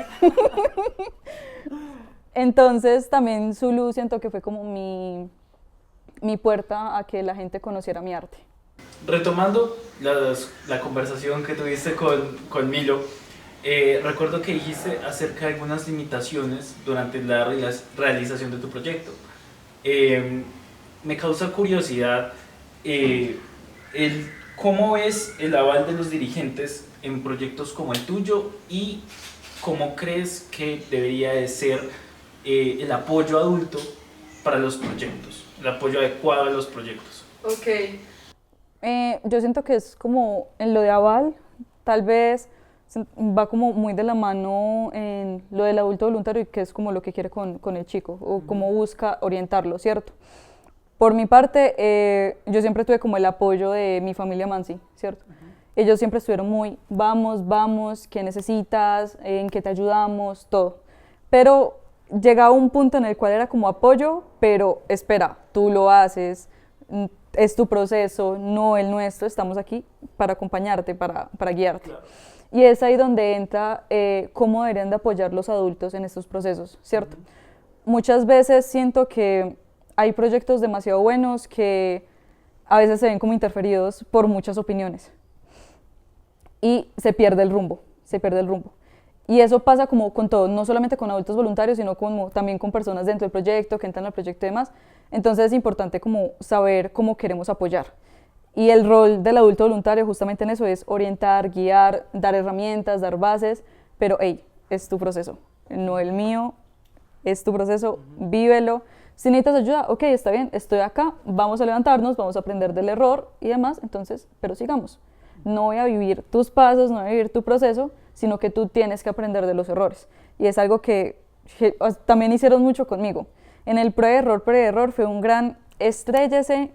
[SPEAKER 3] Entonces también Zulu siento que fue como mi puerta a que la gente conociera mi arte.
[SPEAKER 6] Retomando la conversación que tuviste con Milo, recuerdo que dijiste acerca de algunas limitaciones durante la realización de tu proyecto. Me causa curiosidad cómo ves el aval de los dirigentes en proyectos como el tuyo y cómo crees que debería de ser el apoyo adulto para los proyectos, el apoyo adecuado a los proyectos.
[SPEAKER 3] Ok. Yo siento que es como en lo de aval, tal vez va como muy de la mano en lo del adulto voluntario y que es como lo que quiere con el chico o cómo busca orientarlo, ¿cierto? Por mi parte, yo siempre tuve como el apoyo de mi familia Mansi, ¿cierto? Ellos siempre estuvieron muy, vamos, ¿qué necesitas? ¿En qué te ayudamos? Todo. Pero llegaba un punto en el cual era como apoyo, pero espera, tú lo haces, es tu proceso, no el nuestro, estamos aquí para acompañarte, para guiarte. Claro. Y es ahí donde entra cómo deberían de apoyar los adultos en estos procesos, ¿cierto? Muchas veces siento que hay proyectos demasiado buenos que a veces se ven como interferidos por muchas opiniones y se pierde el rumbo. Y eso pasa como con todo, no solamente con adultos voluntarios, sino como también con personas dentro del proyecto, que entran al proyecto y demás. Entonces es importante como saber cómo queremos apoyar. Y el rol del adulto voluntario justamente en eso es orientar, guiar, dar herramientas, dar bases, pero hey, es tu proceso, no el mío, es tu proceso, vívelo. Si necesitas ayuda, ok, está bien, estoy acá, vamos a levantarnos, vamos a aprender del error y demás, entonces, pero sigamos. No voy a vivir tus pasos, no voy a vivir tu proceso, sino que tú tienes que aprender de los errores. Y es algo que también hicieron mucho conmigo. En el pre-error fue un gran estréllese,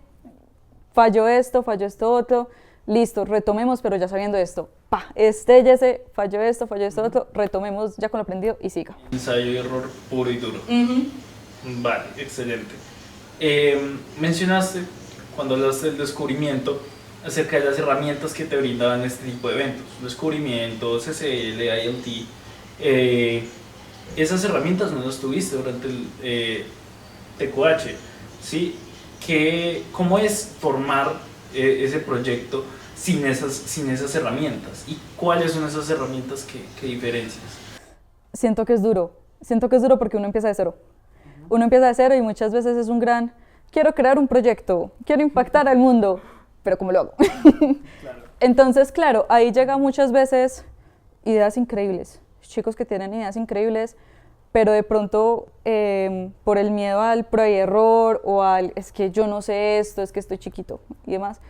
[SPEAKER 3] falló esto otro, listo, retomemos, pero ya sabiendo esto. Estréllese, falló esto otro, retomemos ya con lo aprendido y siga.
[SPEAKER 6] Ensayo y error puro y duro. Vale, excelente. Mencionaste, cuando hablaste del descubrimiento, acerca de las herramientas que te brindaban este tipo de eventos, descubrimiento, CCL, IoT. Esas herramientas no las tuviste durante el TQH, ¿sí? ¿Cómo es formar ese proyecto sin esas herramientas? ¿Y cuáles son esas herramientas que diferencias?
[SPEAKER 3] Siento que es duro porque uno empieza de cero. Uno empieza de cero y muchas veces es un gran, quiero crear un proyecto, quiero impactar al mundo, pero ¿cómo lo hago? Claro. Entonces, claro, ahí llega muchas veces ideas increíbles, chicos que tienen ideas increíbles, pero de pronto por el miedo al prueba y error o al es que yo no sé esto, es que estoy chiquito y demás,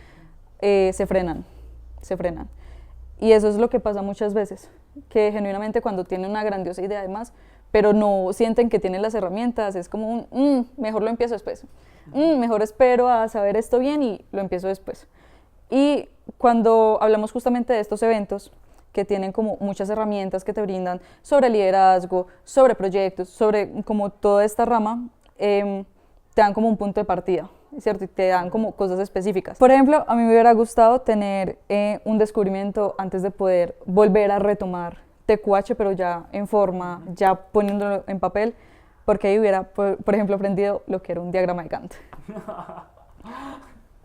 [SPEAKER 3] se frenan. Y eso es lo que pasa muchas veces, que genuinamente cuando tienen una grandiosa idea además, pero no sienten que tienen las herramientas, es como mejor lo empiezo después, mejor espero a saber esto bien y lo empiezo después. Y cuando hablamos justamente de estos eventos, que tienen como muchas herramientas que te brindan sobre liderazgo, sobre proyectos, sobre como toda esta rama, te dan como un punto de partida, ¿cierto? Y te dan como cosas específicas. Por ejemplo, a mí me hubiera gustado tener un descubrimiento antes de poder volver a retomar TQH, pero ya en forma, ya poniéndolo en papel, porque ahí hubiera, por ejemplo, aprendido lo que era un diagrama de Gantt.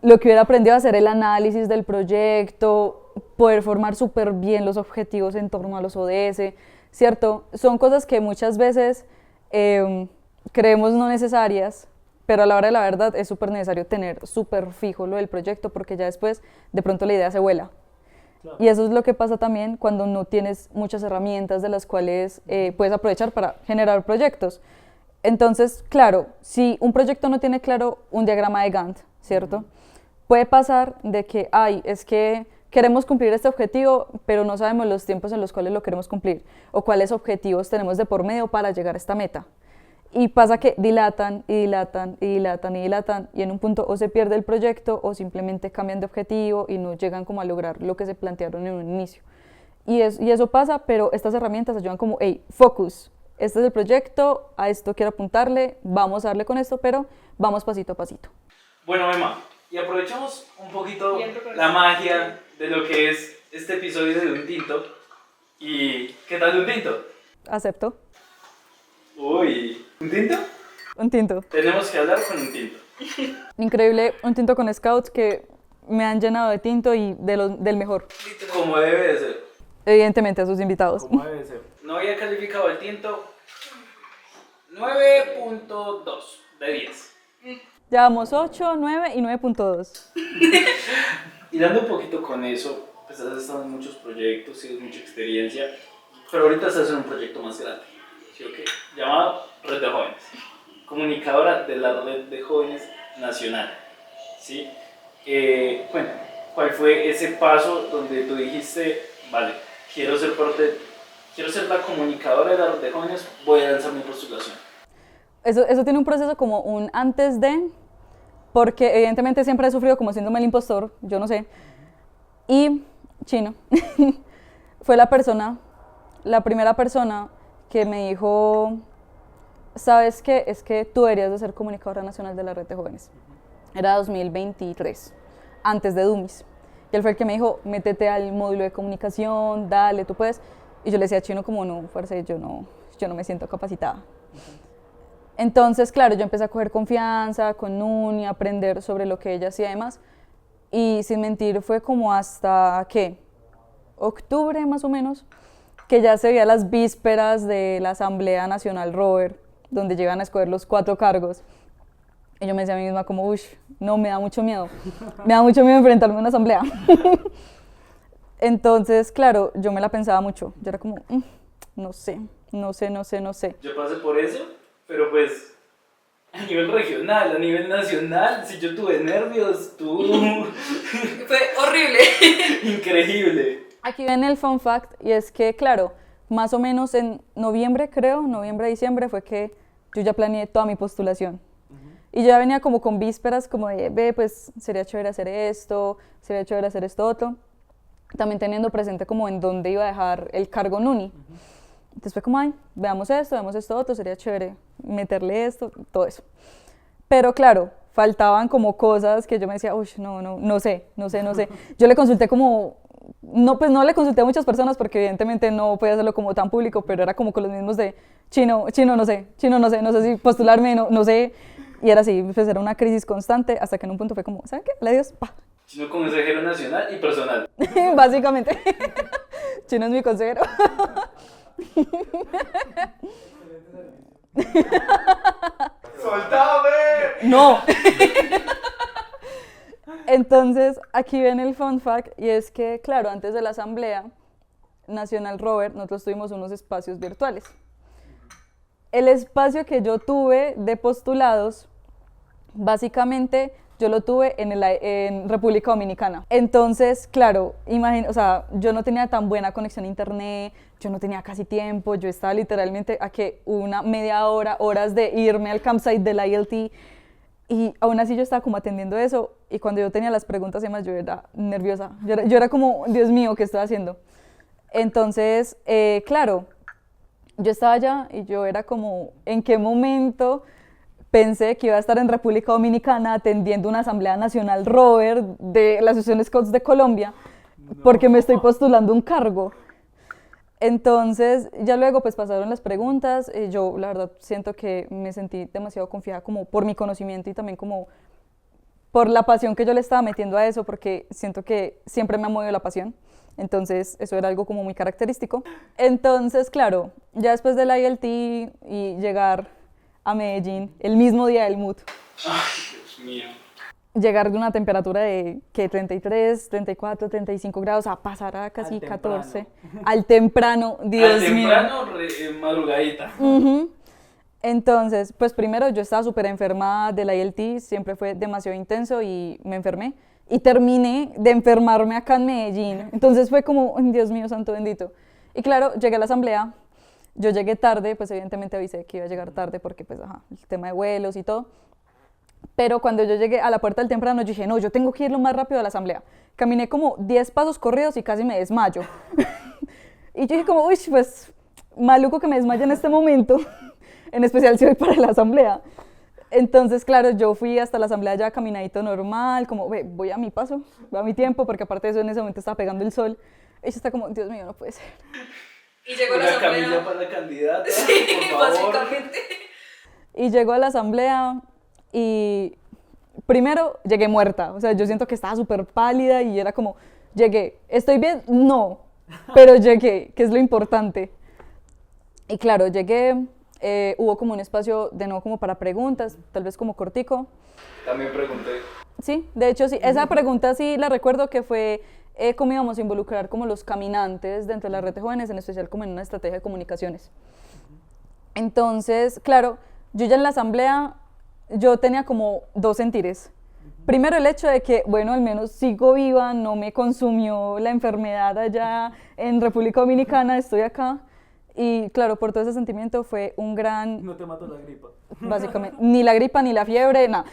[SPEAKER 3] Lo que hubiera aprendido a hacer el análisis del proyecto, poder formar súper bien los objetivos en torno a los ODS, ¿cierto? Son cosas que muchas veces creemos no necesarias, pero a la hora de la verdad es súper necesario tener súper fijo lo del proyecto, porque ya después de pronto la idea se vuela. Claro. Y eso es lo que pasa también cuando no tienes muchas herramientas de las cuales puedes aprovechar para generar proyectos. Entonces, claro, si un proyecto no tiene claro un diagrama de Gantt, ¿cierto? Puede pasar de que, es que queremos cumplir este objetivo, pero no sabemos los tiempos en los cuales lo queremos cumplir, o cuáles objetivos tenemos de por medio para llegar a esta meta. Y pasa que dilatan, y en un punto o se pierde el proyecto, o simplemente cambian de objetivo y no llegan como a lograr lo que se plantearon en un inicio. Y eso pasa, pero estas herramientas ayudan como, focus, este es el proyecto, a esto quiero apuntarle, vamos a darle con esto, pero vamos pasito a pasito.
[SPEAKER 5] Bueno, Emma, y aprovechamos un poquito la magia de lo que es este episodio de Un Tinto. ¿Y qué tal Un Tinto?
[SPEAKER 3] Acepto.
[SPEAKER 5] Uy, ¿un tinto?
[SPEAKER 3] Un tinto.
[SPEAKER 5] Tenemos que hablar con un tinto.
[SPEAKER 3] Increíble, un tinto con scouts que me han llenado de tinto y del mejor.
[SPEAKER 5] Como debe de ser.
[SPEAKER 3] Evidentemente a sus invitados.
[SPEAKER 6] Como debe ser.
[SPEAKER 5] No había calificado el tinto 9.2 de 10.
[SPEAKER 3] Llevamos 8, 9 y 9.2.
[SPEAKER 5] Y dando un poquito con eso, pues has estado en muchos proyectos, tienes mucha experiencia, pero ahorita estás en un proyecto más grande, ¿sí o qué? Llamado Red de Jóvenes, comunicadora de la Red de Jóvenes Nacional, ¿sí? Cuéntame, ¿cuál fue ese paso donde tú dijiste, vale, quiero ser la comunicadora de la Red de Jóvenes, voy a lanzar mi postulación?
[SPEAKER 3] Eso tiene un proceso como un antes de, porque evidentemente siempre he sufrido como síndrome del impostor, yo no sé, y Chino fue la primera persona que me dijo, ¿sabes qué? Es que tú deberías de ser comunicadora nacional de la Red de Jóvenes. Era 2023, antes de Dummies. Y él fue el que me dijo, métete al módulo de comunicación, dale, tú puedes. Y yo le decía a Chino como, no, parce, yo no me siento capacitada. Entonces, claro, yo empecé a coger confianza con Nuni, a aprender sobre lo que ella hacía y demás. Y sin mentir, fue como hasta, ¿qué? Octubre más o menos, que ya se veía las vísperas de la Asamblea Nacional Rover, donde llegan a escoger los 4 cargos. Y yo me decía a mí misma como, uy, no, me da mucho miedo. Me da mucho miedo enfrentarme a una asamblea. Entonces, claro, yo me la pensaba mucho. Yo era como, no sé.
[SPEAKER 5] Yo pasé por eso, pero pues a nivel regional, a nivel nacional, si yo tuve nervios, tú...
[SPEAKER 1] Fue horrible.
[SPEAKER 5] Increíble.
[SPEAKER 3] Aquí viene el fun fact, y es que, claro, más o menos en noviembre, diciembre, fue que yo ya planeé toda mi postulación. Y yo ya venía como con vísperas, como de, pues sería chévere hacer esto, sería chévere hacer esto otro. También teniendo presente como en dónde iba a dejar el cargo Nuni. Entonces fue como, veamos esto otro, sería chévere meterle esto, todo eso. Pero claro, faltaban como cosas que yo me decía, uy, no sé. Yo le consulté como, no le consulté a muchas personas porque evidentemente no podía hacerlo como tan público, pero era como con los mismos de, Chino, no sé si postularme, no sé. Y era así, pues era una crisis constante hasta que en un punto fue como, ¿saben qué? Adiós, pa.
[SPEAKER 5] Chino consejero nacional y personal.
[SPEAKER 3] Básicamente. Chino es mi consejero.
[SPEAKER 7] ¡Soltame!
[SPEAKER 3] No. Entonces, aquí viene el fun fact, y es que, claro, antes de la Asamblea Nacional Rover, nosotros tuvimos unos espacios virtuales. el espacio que yo tuve de postulados, básicamente yo lo tuve en República Dominicana. Entonces, claro, o sea, yo no tenía tan buena conexión a internet, yo no tenía casi tiempo, yo estaba literalmente a que una media hora, horas de irme al campsite del ILT, y aún así yo estaba como atendiendo eso, y cuando yo tenía las preguntas y demás, yo era nerviosa, yo era como, Dios mío, ¿qué estoy haciendo? Entonces, claro, yo estaba allá y yo era como, ¿en qué momento pensé que iba a estar en República Dominicana atendiendo una Asamblea Nacional Rover de la Asociación Scouts de Colombia, porque me estoy postulando un cargo? Entonces, ya luego pues pasaron las preguntas, yo la verdad siento que me sentí demasiado confiada como por mi conocimiento y también como por la pasión que yo le estaba metiendo a eso, porque siento que siempre me ha movido la pasión. Entonces, eso era algo como muy característico. Entonces, claro, ya después del ILT y llegar a Medellín el mismo día del MUT,
[SPEAKER 5] Ay, Dios mío.
[SPEAKER 3] llegar de una temperatura de que 33, 34, 35 grados a pasar a casi
[SPEAKER 6] Al temprano.
[SPEAKER 3] 14, al temprano, Dios
[SPEAKER 5] Al
[SPEAKER 3] mío.
[SPEAKER 5] temprano, madrugadita.
[SPEAKER 3] Ujú. Entonces, pues primero yo estaba súper enferma del ILT, siempre fue demasiado intenso y me enfermé. Y terminé de enfermarme acá en Medellín. Entonces fue como, "Ay, Dios mío, santo bendito". Y claro, llegué a la asamblea, yo llegué tarde, pues evidentemente avisé que iba a llegar tarde porque pues ajá, el tema de vuelos y todo. Pero cuando yo llegué a la puerta del temprano, yo dije, no, yo tengo que ir lo más rápido a la asamblea. Caminé como 10 pasos corridos y casi me desmayo. Y yo dije como, uy, pues maluco que me desmaye en este momento, en especial si voy para la asamblea. Entonces, claro, yo fui hasta la asamblea ya caminadito normal, como voy a mi paso, voy a mi tiempo, porque aparte de eso en ese momento estaba pegando el sol. Ella está como, Dios mío, no puede ser.
[SPEAKER 1] Y llegó a la
[SPEAKER 5] Una
[SPEAKER 1] asamblea.
[SPEAKER 5] camilla para la candidata,
[SPEAKER 1] Sí,
[SPEAKER 5] por favor.
[SPEAKER 1] básicamente.
[SPEAKER 3] Y llego a la asamblea y primero llegué muerta, o sea, yo siento que estaba súper pálida y era como, llegué, ¿estoy bien? No, pero llegué, que es lo importante. Y claro, llegué, hubo como un espacio de nuevo como para preguntas, tal vez como cortico.
[SPEAKER 5] También pregunté.
[SPEAKER 3] Sí, de hecho sí, esa pregunta sí la recuerdo que fue cómo íbamos a involucrar como los caminantes dentro de la red de jóvenes, en especial como en una estrategia de comunicaciones. Entonces, claro, yo ya en la asamblea, yo tenía como dos sentires. Primero el hecho de que, bueno, al menos sigo viva, no me consumió la enfermedad allá en República Dominicana, estoy acá. Y claro, por todo ese sentimiento fue un gran,
[SPEAKER 6] No te mató la gripa.
[SPEAKER 3] básicamente, ni la gripa, ni la fiebre, nada.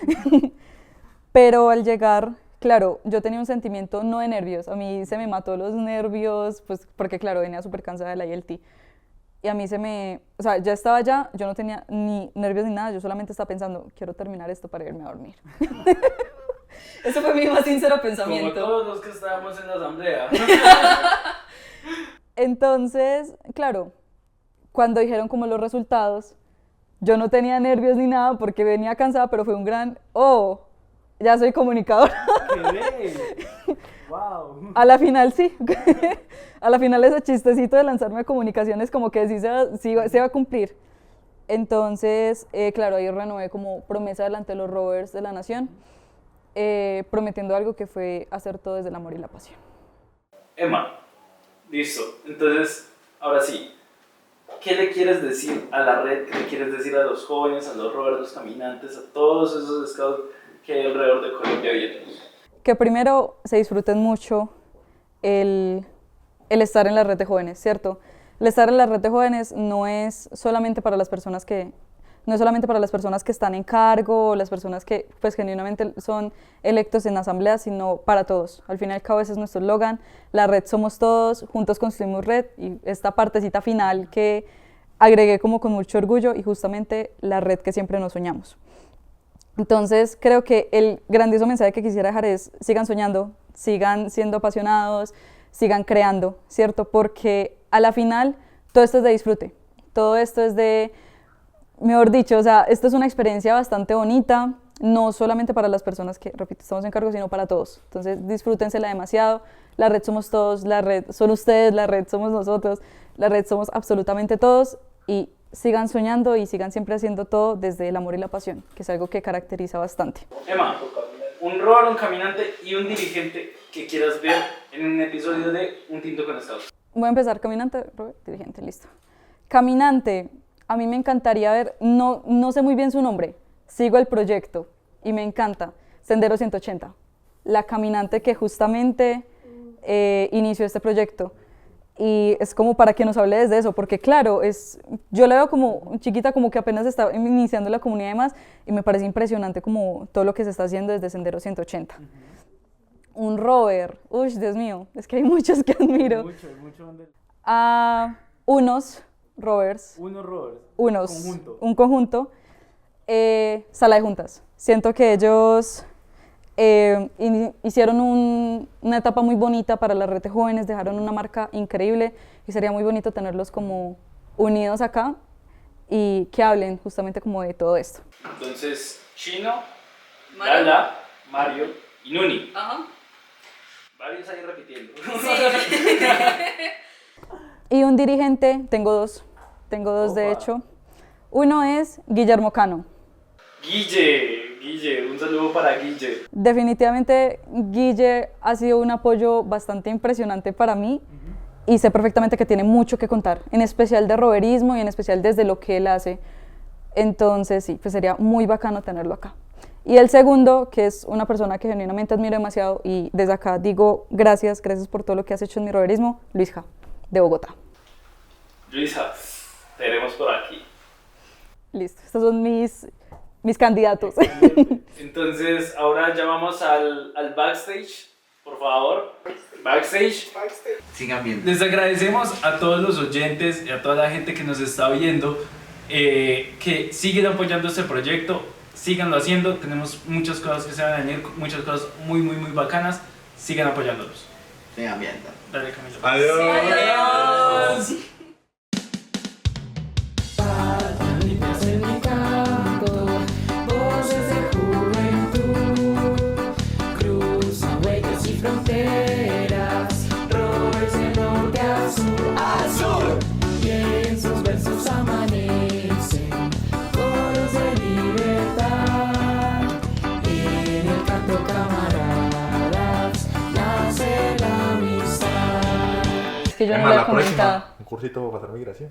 [SPEAKER 3] Pero al llegar, claro, yo tenía un sentimiento no de nervios, a mí se me mató los nervios, pues porque claro, venía súper cansada de la ILT. Y a mí o sea, ya estaba allá, yo no tenía ni nervios ni nada, yo solamente estaba pensando, quiero terminar esto para irme a dormir. Ese fue mi más sincero
[SPEAKER 5] Como
[SPEAKER 3] pensamiento.
[SPEAKER 5] todos los que estábamos en la asamblea.
[SPEAKER 3] Entonces, claro, cuando dijeron como los resultados, yo no tenía nervios ni nada porque venía cansada, pero fue un gran, ya soy comunicadora.
[SPEAKER 6] ¡Qué ¡Wow!
[SPEAKER 3] A la final sí, a la final ese chistecito de lanzarme a comunicaciones como que sí se va a cumplir. Entonces, claro, ahí renové como promesa delante de los rovers de la nación, prometiendo algo que fue hacer todo desde el amor y la pasión.
[SPEAKER 5] Emma, listo. Entonces, ahora sí, ¿qué le quieres decir a la red? ¿Qué le quieres decir a los jóvenes, a los rovers, a los caminantes, a todos esos scouts que hay alrededor de Colombia viendo?
[SPEAKER 3] Que primero se disfruten mucho el estar en la red de jóvenes, ¿cierto? El estar en la red de jóvenes no es solamente para las personas que están en cargo, las personas que pues genuinamente son electos en asamblea, sino para todos. Al fin y al cabo ese es nuestro eslogan, la red somos todos, juntos construimos red, y esta partecita final que agregué como con mucho orgullo, y justamente la red que siempre nos soñamos. Entonces creo que el grandioso mensaje que quisiera dejar es, sigan soñando, sigan siendo apasionados, sigan creando, ¿cierto? Porque a la final todo esto es de disfrute, todo esto es de, mejor dicho, o sea, esto es una experiencia bastante bonita, no solamente para las personas que, repito, estamos en cargo, sino para todos. Entonces disfrútensela demasiado, la red somos todos, la red son ustedes, la red somos nosotros, la red somos absolutamente todos, y sigan soñando y sigan siempre haciendo todo desde el amor y la pasión, que es algo que caracteriza bastante.
[SPEAKER 5] Emma, un rover, un caminante y un dirigente que quieras ver en un episodio de Un Tinto con Scouts.
[SPEAKER 3] Voy a empezar caminante, Robert, dirigente, listo. Caminante, A mí me encantaría ver, no sé muy bien su nombre, sigo el proyecto y me encanta, Sendero 180, la caminante que justamente inició este proyecto. Y es como para que nos hable desde eso, porque claro, yo la veo como chiquita, como que apenas está iniciando la comunidad y demás, y me parece impresionante como todo lo que se está haciendo desde Sendero 180. Un rover, uy, Dios mío, es que hay muchos que admiro. Unos rovers.
[SPEAKER 6] Conjunto.
[SPEAKER 3] Un conjunto. Sala de juntas. Siento que ellos hicieron una etapa muy bonita para la red de jóvenes, dejaron una marca increíble y sería muy bonito tenerlos como unidos acá y que hablen justamente como de todo esto.
[SPEAKER 5] Entonces, Chino, Lala, Mario y Nuni.
[SPEAKER 1] Ajá.
[SPEAKER 5] Varios ahí repitiendo.
[SPEAKER 3] Y un dirigente, tengo dos de hecho. Uno es Guillermo Cano.
[SPEAKER 5] Guille, un saludo para Guille.
[SPEAKER 3] Definitivamente Guille ha sido un apoyo bastante impresionante para mí y sé perfectamente que tiene mucho que contar, en especial de roverismo y en especial desde lo que él hace. Entonces sí, pues sería muy bacano tenerlo acá. Y el segundo, que es una persona que genuinamente admiro demasiado y desde acá digo gracias por todo lo que has hecho en mi roverismo, Luisja, de Bogotá.
[SPEAKER 5] Luisa, tenemos por aquí.
[SPEAKER 3] Listo, estos son mis candidatos.
[SPEAKER 5] Entonces, ahora ya vamos al backstage, por favor. Backstage.
[SPEAKER 8] Sigan viendo.
[SPEAKER 6] Les agradecemos a todos los oyentes y a toda la gente que nos está viendo, que siguen apoyando este proyecto, síganlo haciendo, tenemos muchas cosas que se van a venir, muchas cosas muy bacanas, sigan apoyándonos.
[SPEAKER 8] Sigan viendo.
[SPEAKER 6] Dale, Camilo.
[SPEAKER 7] Adiós.
[SPEAKER 3] Que yo no
[SPEAKER 7] Emma,
[SPEAKER 3] le he
[SPEAKER 7] la próxima,
[SPEAKER 3] comentado.
[SPEAKER 7] un cursito para pasar migración.